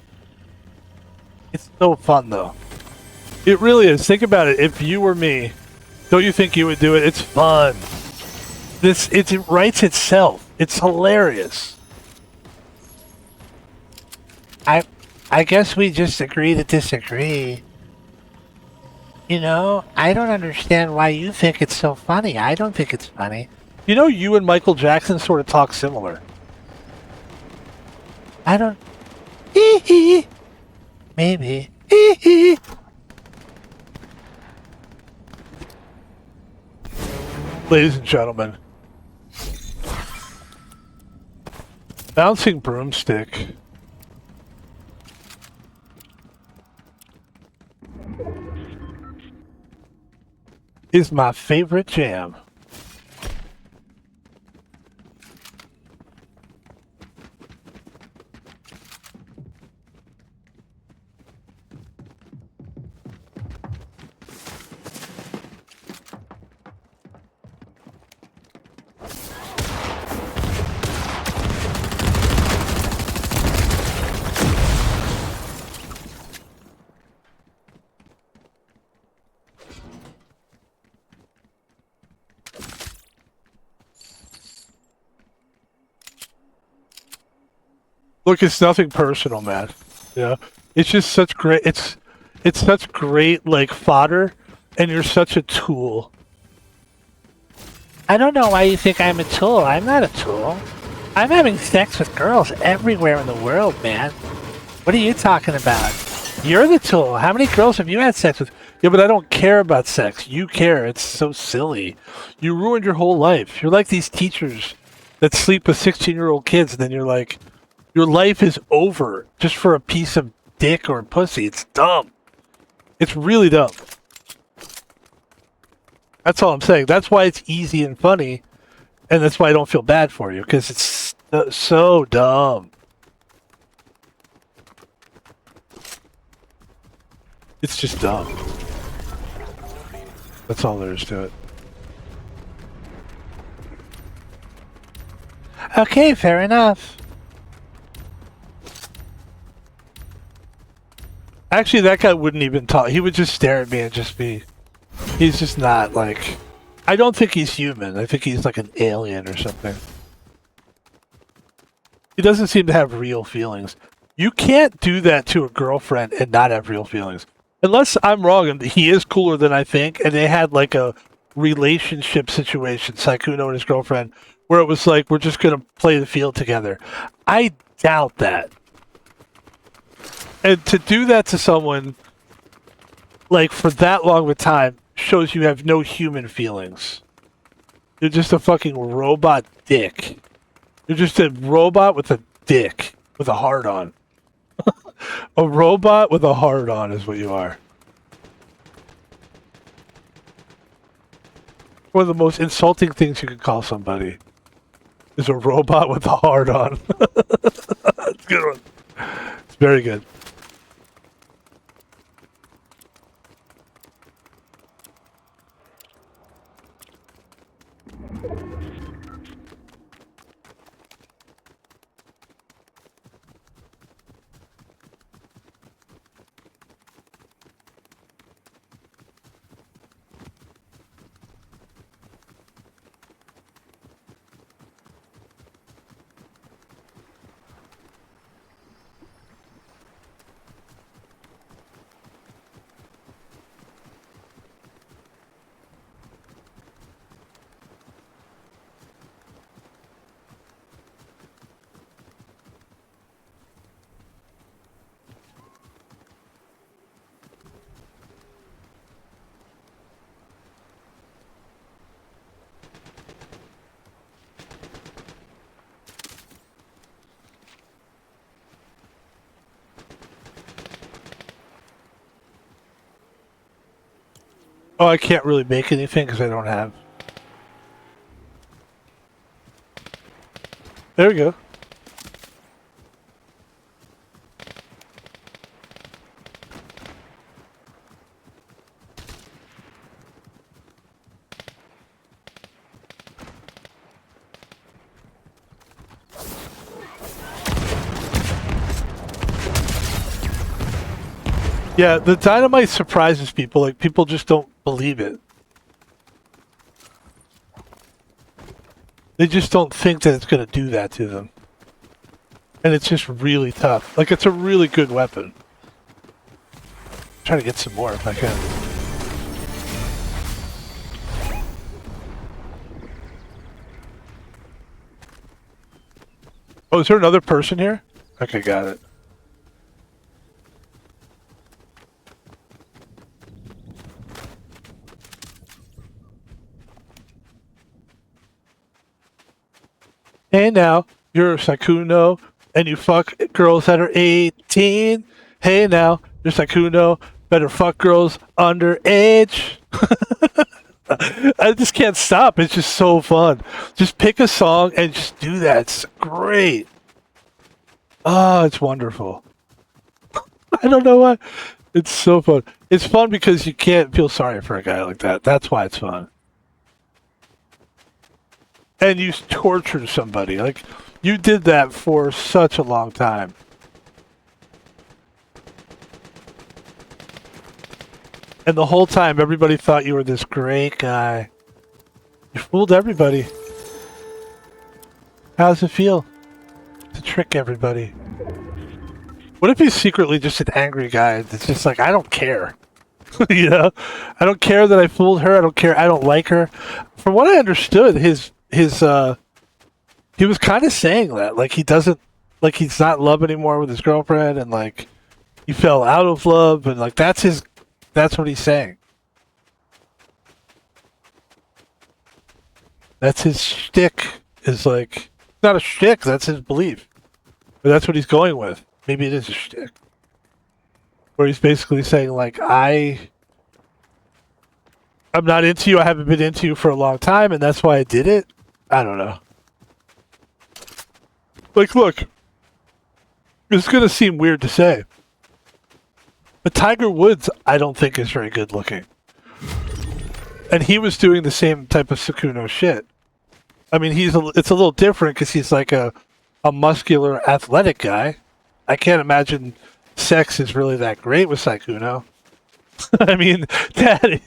It's so fun, though. It really is. Think about it. If you were me, don't you think you would do it? It's fun. It writes itself. It's hilarious. I guess we just agree to disagree. You know, I don't understand why you think it's so funny. I don't think it's funny. You know, you and Michael Jackson sort of talk similar. I don't... Hee hee. Maybe. Hee hee. Ladies and gentlemen. Bouncing broomstick. Is my favorite jam. Look, it's nothing personal, man. Yeah, it's just such great. It's such great like fodder, and you're such a tool. I don't know why you think I'm a tool. I'm not a tool. I'm having sex with girls everywhere in the world, man. What are you talking about? You're the tool. How many girls have you had sex with? Yeah, but I don't care about sex. You care. It's so silly. You ruined your whole life. You're like these teachers that sleep with 16-year-old kids, and then you're like, your life is over just for a piece of dick or pussy. It's dumb. It's really dumb. That's all I'm saying. That's why it's easy and funny, and that's why I don't feel bad for you, because it's so dumb. It's just dumb. That's all there is to it. Okay, fair enough. Actually, that guy wouldn't even talk. He would just stare at me and just be... He's just not, like... I don't think he's human. I think he's like an alien or something. He doesn't seem to have real feelings. You can't do that to a girlfriend and not have real feelings. Unless I'm wrong and he is cooler than I think, and they had like a relationship situation, Saikuno and his girlfriend, where it was like, we're just going to play the field together. I doubt that. And to do that to someone, like, for that long of a time, shows you have no human feelings. You're just a fucking robot dick. You're just a robot with a dick. With a hard-on. A robot with a hard-on is what you are. One of the most insulting things you can call somebody is a robot with a hard-on. That's a good one. It's very good. Oh, I can't really make anything because I don't have. There we go. Yeah, the dynamite surprises people. Like, people just don't believe it. They just don't think that it's going to do that to them. And it's just really tough. Like, it's a really good weapon. Try to get some more if I can. Oh, is there another person here? Okay, got it. Hey now, you're Sakuno, and you fuck girls that are 18. Hey now, you're Sakuno, better fuck girls underage. I just can't stop. It's just so fun. Just pick a song and just do that. It's great. Oh, it's wonderful. I don't know why. It's so fun. It's fun because you can't feel sorry for a guy like that. That's why it's fun. And you tortured somebody. Like, you did that for such a long time. And the whole time, everybody thought you were this great guy. You fooled everybody. How does it feel to trick everybody? What if he's secretly just an angry guy that's just like, I don't care. You know? I don't care that I fooled her. I don't care. I don't like her. From what I understood, he was kind of saying that. Like, he doesn't, like, he's not in love anymore with his girlfriend, and, like, he fell out of love, and, like, that's what he's saying. That's his shtick, is like, not a shtick, that's his belief. But that's what he's going with. Maybe it is a shtick. Where he's basically saying, like, I'm not into you, I haven't been into you for a long time, and that's why I did it? I don't know. Like, look, it's gonna seem weird to say, but Tiger Woods, I don't think is very good looking. And he was doing the same type of Sakuno shit. I mean, it's a little different because he's like a muscular, athletic guy. I can't imagine sex is really that great with Sakuno. I mean, Daddy.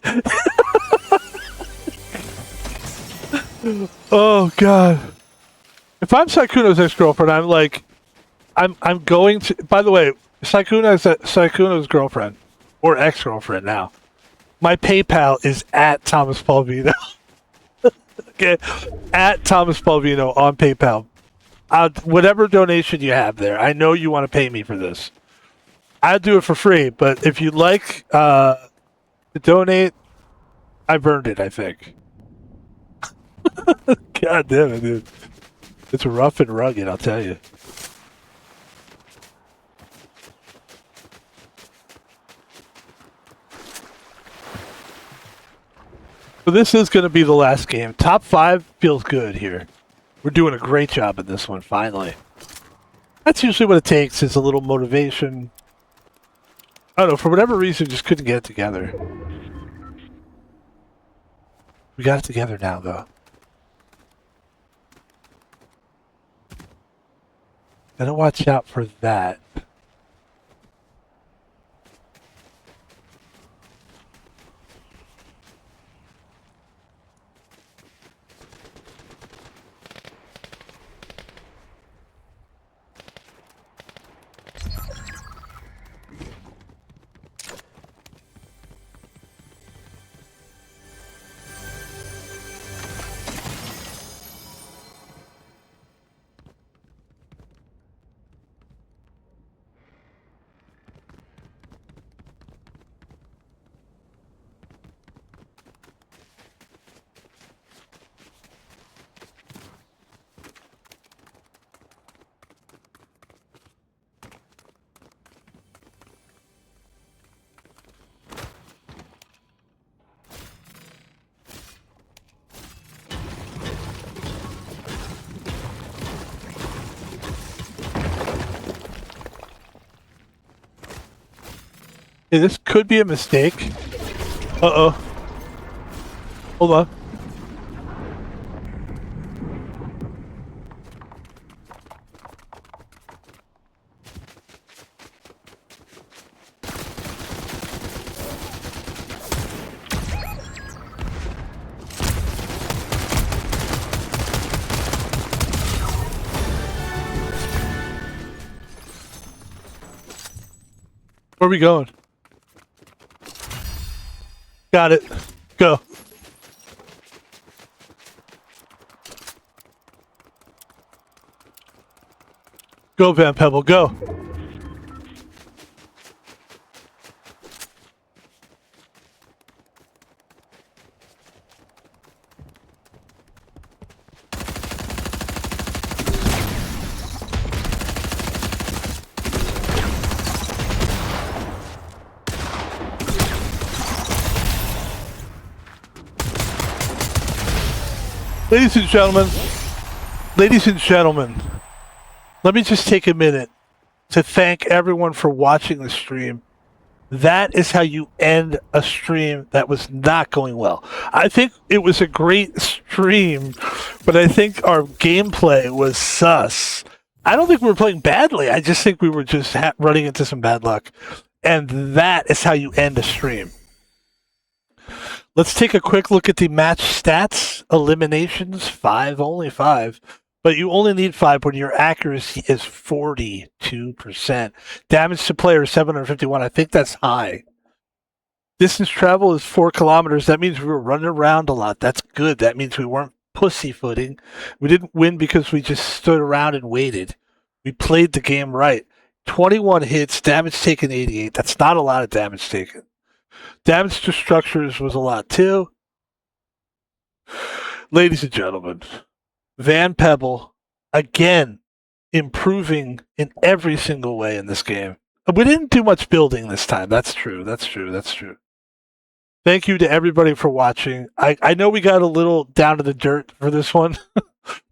Oh God. If I'm Saikuno's ex-girlfriend, I'm like, I'm going to. By the way, Saikuno's girlfriend or ex-girlfriend now. My PayPal is at Thomas Palvino. Okay, at Thomas Palvino on PayPal. Whatever donation you have there, I know you want to pay me for this. I'd do it for free, but if you'd like to donate, I've earned it, I think. God damn it, dude. It's rough and rugged, I'll tell you. So this is going to be the last game. Top 5 feels good here. We're doing a great job in this one, finally. That's usually what it takes, is a little motivation. I don't know, for whatever reason, just couldn't get it together. We got it together now, though. Gotta watch out for that. Hey, this could be a mistake. Uh-oh. Hold on. Where are we going? Got it. Go. Go, Van Pebble, go. Ladies and gentlemen, let me just take a minute to thank everyone for watching the stream. That is how you end a stream that was not going well. I think it was a great stream, but I think our gameplay was sus. I don't think we were playing badly. I just think we were just running into some bad luck. And that is how you end a stream. Let's take a quick look at the match stats. Eliminations, 5, only 5. But you only need 5 when your accuracy is 42%. Damage to player, 751. I think that's high. Distance travel is 4 kilometers. That means we were running around a lot. That's good. That means we weren't pussyfooting. We didn't win because we just stood around and waited. We played the game right. 21 hits, damage taken 88. That's not a lot of damage taken. Damage to structures was a lot too. Ladies and gentlemen, Van Pebble, again, improving in every single way in this game. We didn't do much building this time. That's true. That's true. That's true. Thank you to everybody for watching. I know we got a little down to the dirt for this one,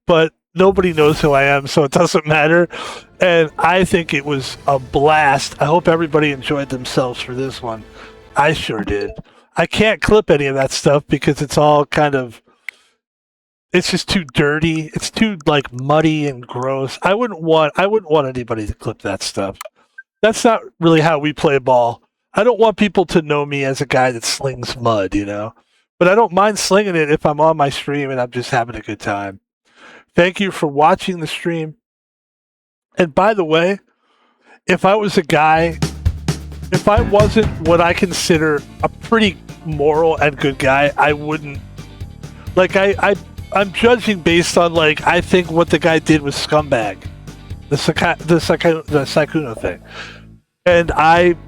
but nobody knows who I am, so it doesn't matter. And I think it was a blast. I hope everybody enjoyed themselves for this one. I sure did. I can't clip any of that stuff because it's all kind of... It's just too dirty. It's too like muddy and gross. I wouldn't want anybody to clip that stuff. That's not really how we play ball. I don't want people to know me as a guy that slings mud, you know. But I don't mind slinging it if I'm on my stream and I'm just having a good time. Thank you for watching the stream. And by the way, if I was a guy, if I wasn't what I consider a pretty moral and good guy, I wouldn't like I'm judging based on like I think what the guy did was scumbag, the Sykkuno thing, and I've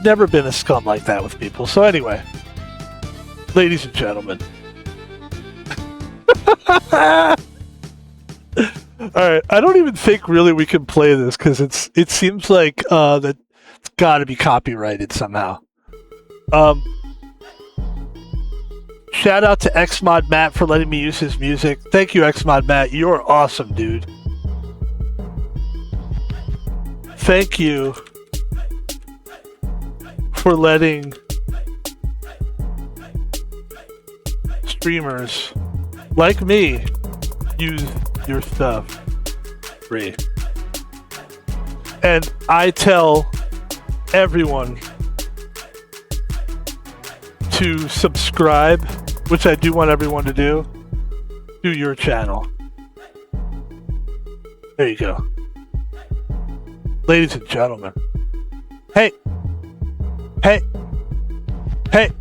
never been a scum like that with people. So anyway, ladies and gentlemen, all right, I don't even think really we can play this because it seems like that it's got to be copyrighted somehow. Shout out to Xmod Matt for letting me use his music. Thank you, Xmod Matt. You're awesome, dude. Thank you for letting streamers like me use your stuff free. And I tell everyone to subscribe, which I do want everyone to do, to your channel. There you go. Ladies and gentlemen. Hey! Hey! Hey!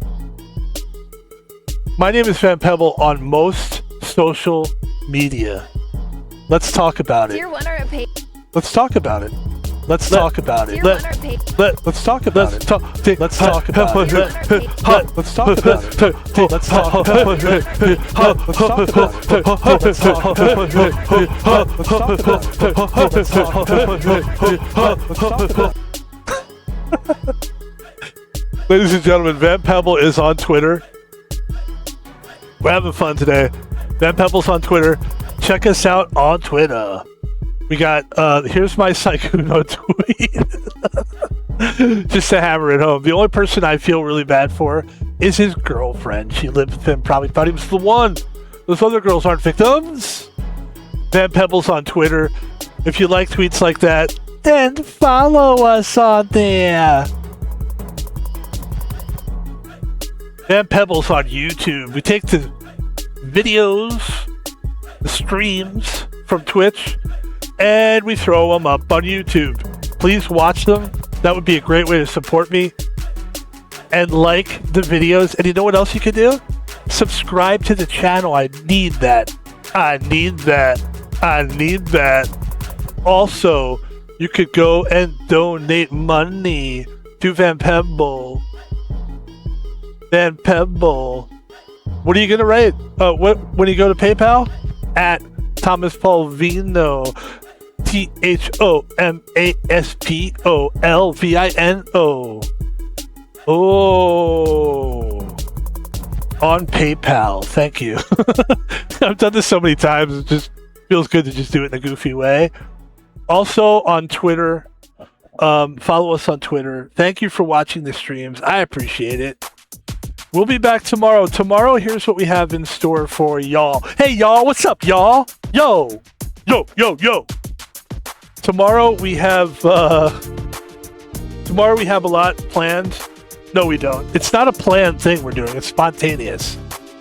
My name is Van Pebble on most social media. Let's talk about it. Let's talk about it. Let's talk about it. Let's talk about it. Let's talk about it. Let's talk about it. Let's talk about it. Ladies and gentlemen, Van Pebble is on Twitter. We're having fun today. Van Pebble's on Twitter. Check us out on Twitter. We got, here's my Sykkuno tweet. Just to hammer it home. The only person I feel really bad for is his girlfriend. She lived with him, probably thought he was the one. Those other girls aren't victims. Van Pebble's on Twitter. If you like tweets like that, then follow us on there. Van Pebble's on YouTube. We take the videos, the streams from Twitch, and we throw them up on YouTube. Please watch them. That would be a great way to support me. And like the videos. And you know what else you can do? Subscribe to the channel. I need that. I need that. I need that. Also, you could go and donate money to Van Pebble. Van Pebble. What are you going to write? When you go to PayPal? At Thomas Polvino. ThomasPolvino. Oh. On PayPal. Thank you. I've done this so many times. It just feels good to just do it in a goofy way. Also on Twitter. Follow us on Twitter. Thank you for watching the streams. I appreciate it. We'll be back tomorrow. Tomorrow, here's what we have in store for y'all. Hey, y'all. What's up, y'all? Yo. Yo, yo, yo. Tomorrow we have a lot planned. No, we don't. It's not a planned thing we're doing. It's spontaneous.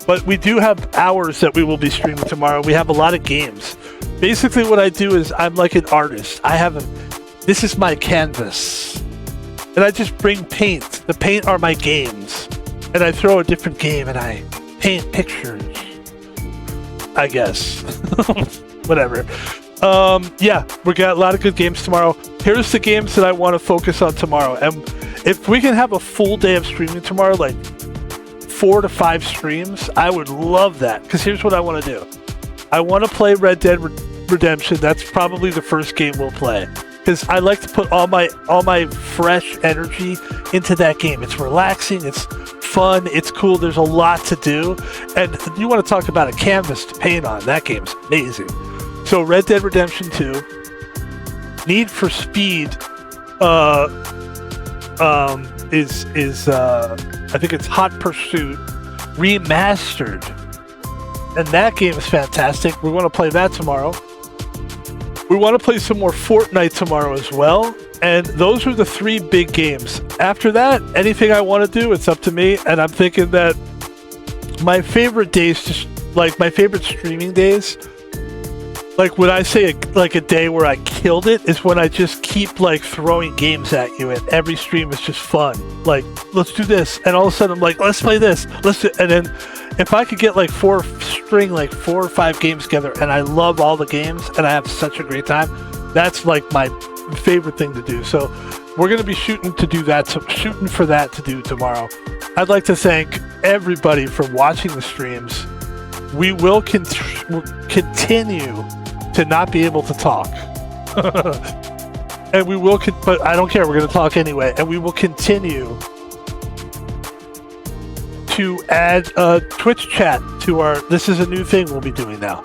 But we do have hours that we will be streaming tomorrow. We have a lot of games. Basically, what I do is I'm like an artist. This is my canvas. And I just bring paint. The paint are my games. And I throw a different game and I paint pictures. I guess. Whatever. Yeah, we got a lot of good games tomorrow. Here's the games that I want to focus on tomorrow. And if we can have a full day of streaming tomorrow, like 4 to 5 streams, I would love that. Because here's what I want to do. I want to play Red Dead Redemption. That's probably the first game we'll play. Because I like to put all my fresh energy into that game. It's relaxing, it's fun, it's cool, there's a lot to do. And you want to talk about a canvas to paint on. That game's amazing. So Red Dead Redemption 2, Need for Speed is I think it's Hot Pursuit Remastered. And that game is fantastic. We want to play that tomorrow. We want to play some more Fortnite tomorrow as well. And those are the 3 big games. After that, anything I want to do, it's up to me. And I'm thinking that my favorite days, like my favorite streaming days, like when I say a day where I killed it, is when I just keep like throwing games at you and every stream is just fun. Like, let's do this. And all of a sudden I'm like, let's play this. And then if I could get like 4 or 5 games together and I love all the games and I have such a great time, that's like my favorite thing to do. So we're going to be shooting for that to do tomorrow. I'd like to thank everybody for watching the streams. We will continue to not be able to talk. And we will, but I don't care. We're going to talk anyway. And we will continue to add a Twitch chat to our, this is a new thing we'll be doing now.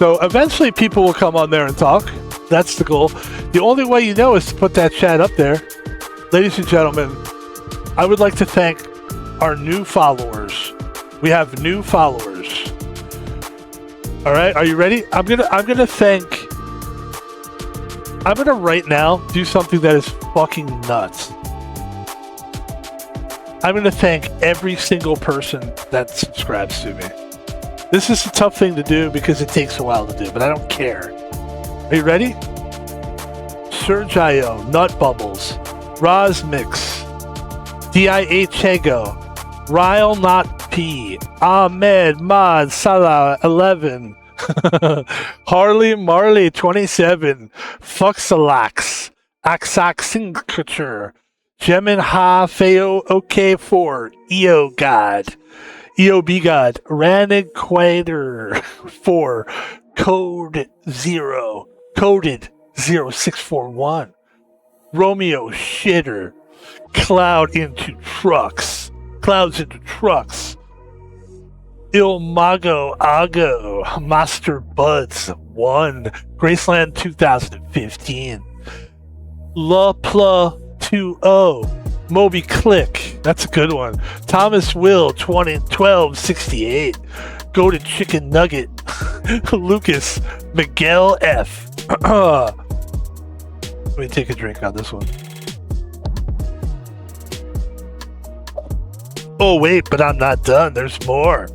So eventually people will come on there and talk. That's the goal. The only way you know is to put that chat up there. Ladies and gentlemen, I would like to thank our new followers. We have new followers. All right, are you ready? I'm gonna right now do something that is fucking nuts. I'm gonna thank every single person that subscribes to me. This is a tough thing to do because it takes a while to do, but I don't care. Are you ready? Sergio, Nut Bubbles, Rozmix, Diachego, Ryle Not P, Ahmed Mod Salah 11, Harley Marley 27, Fuxalax, Axaxincature, Gemin Ha Feo OK4, EO God, EOB God, Ranig Quater 4, Coded 0641, Romeo Shitter, Clouds into Trucks, Il Mago Ago, Master Buds 1, Graceland 2015, La Pla H2O. Moby Click. That's a good one. Thomas Will 1268. Go to Chicken Nugget. Lucas Miguel F. Let me take a drink on this one. Oh wait, but I'm not done. There's more.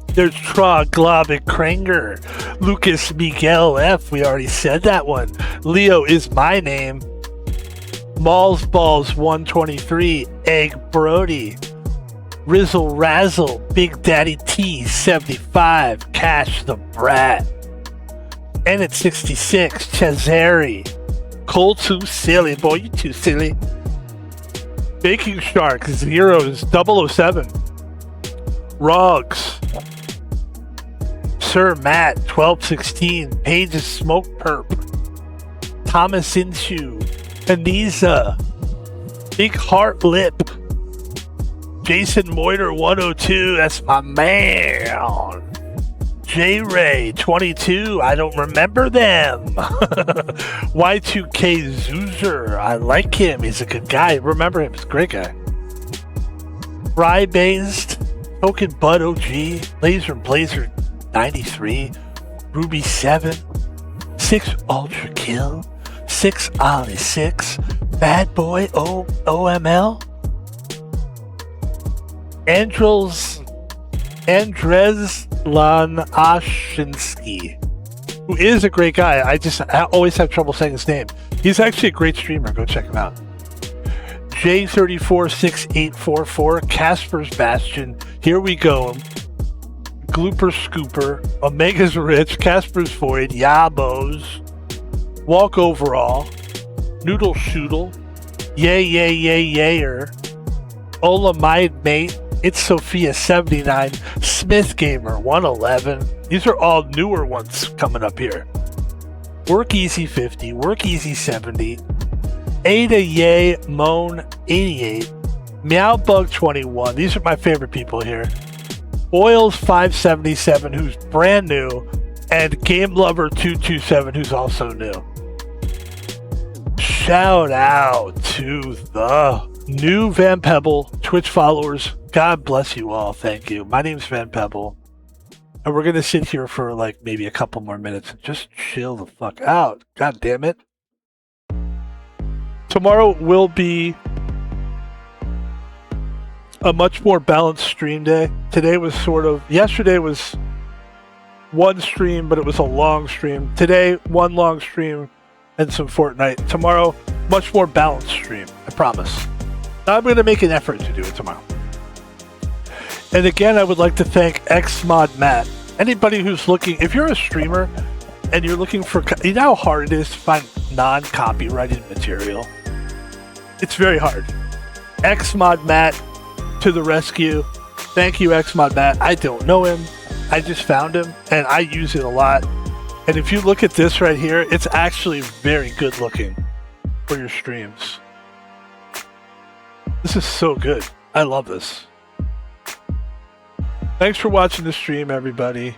There's Troglobic Kranger. Lucas Miguel F. We already said that one. Leo is my name. Malls Balls 123. Egg Brody. Rizzle Razzle. Big Daddy T 75. Cash the Brat. Ennett 66. Chazari. Cole too silly. Boy, you too silly. Baking Shark Zeros 007. Rogs. Sir Matt 1216. Pages Smoke Perp. Thomas Inshu. Anisa. Big Heart Lip. Jason Moiter 102. That's my man. J Ray 22. I don't remember them. Y2K Zoozer. I like him. He's a good guy. Remember him. He's a great guy. Rye Based. Token Bud OG. Laser Blazer 93. Ruby 7. 6 Ultra Kill. 6 Ollie 6. Bad Boy OML. Andrez Lanashinsky, who is a great guy. I always have trouble saying his name. He's actually a great streamer. Go check him out. J346844, Casper's Bastion. Here we go. Glooper Scooper, Omega's Rich, Casper's Void, Yabos, Walk Overall, Noodle Shoodle, Yayer, Olamide Mate, It's Sophia 79, Smith Gamer 111. These are all newer ones coming up here. Work Easy 50, Work Easy 70, Ada Yay Moan 88, Meow Bug 21. These are my favorite people here. Oils 577, who's brand new, and Game Lover 227, who's also new. Shout out to the new Van Pebble Twitch followers. God bless you all. Thank you. My name's Van Pebble. And we're going to sit here for like maybe a couple more minutes and just chill the fuck out. God damn it. Tomorrow will be a much more balanced stream day. Yesterday was one stream, but it was a long stream. Today, one long stream and some Fortnite. Tomorrow, much more balanced stream. I promise. I'm going to make an effort to do it tomorrow. And again, I would like to thank XMod Matt. Anybody who's looking, if you're a streamer and you're looking for, you know how hard it is to find non-copyrighted material? It's very hard. XMod Matt to the rescue. Thank you, XMod Matt. I don't know him. I just found him and I use it a lot. And if you look at this right here, it's actually very good looking for your streams. This is so good. I love this. Thanks for watching the stream, everybody.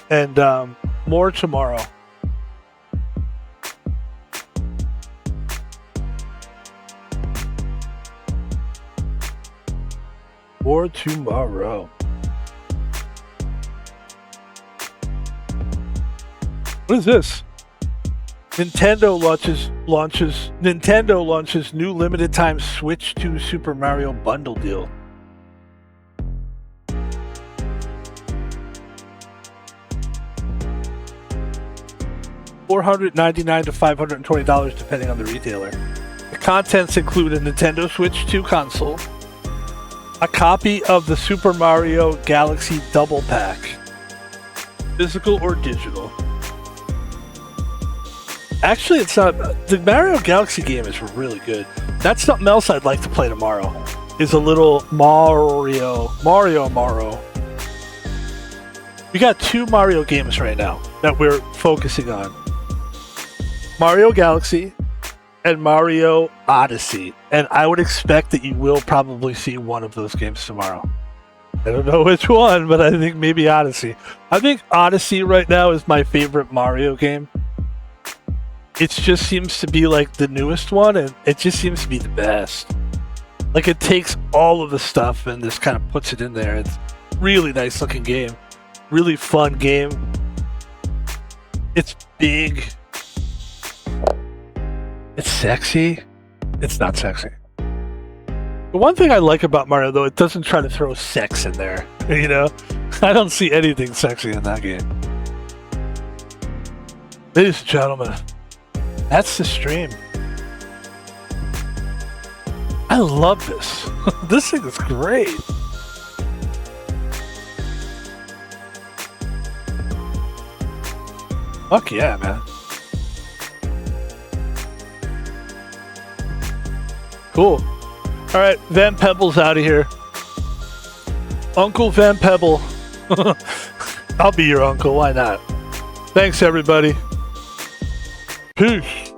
And more tomorrow. More tomorrow. What is this? Nintendo launches new limited time Switch 2 Super Mario bundle deal. $499 to $520 depending on the retailer. The contents include a Nintendo Switch 2 console, a copy of the Super Mario Galaxy Double Pack, physical or digital. Actually, it's not. The Mario Galaxy game is really good. That's something else I'd like to play tomorrow. Is a little Mario. We got 2 Mario games right now that we're focusing on. Mario Galaxy and Mario Odyssey. And I would expect that you will probably see one of those games tomorrow. I don't know which one, but I think maybe Odyssey. I think Odyssey right now is my favorite Mario game. it just seems to be like the newest one, and it just seems to be the best. Like it takes all of the stuff and just kind of puts it in there. It's really nice looking game, really fun game. It's big. It's sexy. It's not sexy. The one thing I like about Mario, though, it doesn't try to throw sex in there. You know, I don't see anything sexy in that game. Ladies and gentlemen, that's the stream. I love this. This thing is great. Fuck yeah, man. Cool. All right, Van Pebble's out of here. Uncle Van Pebble. I'll be your uncle. Why not? Thanks, everybody. Peace.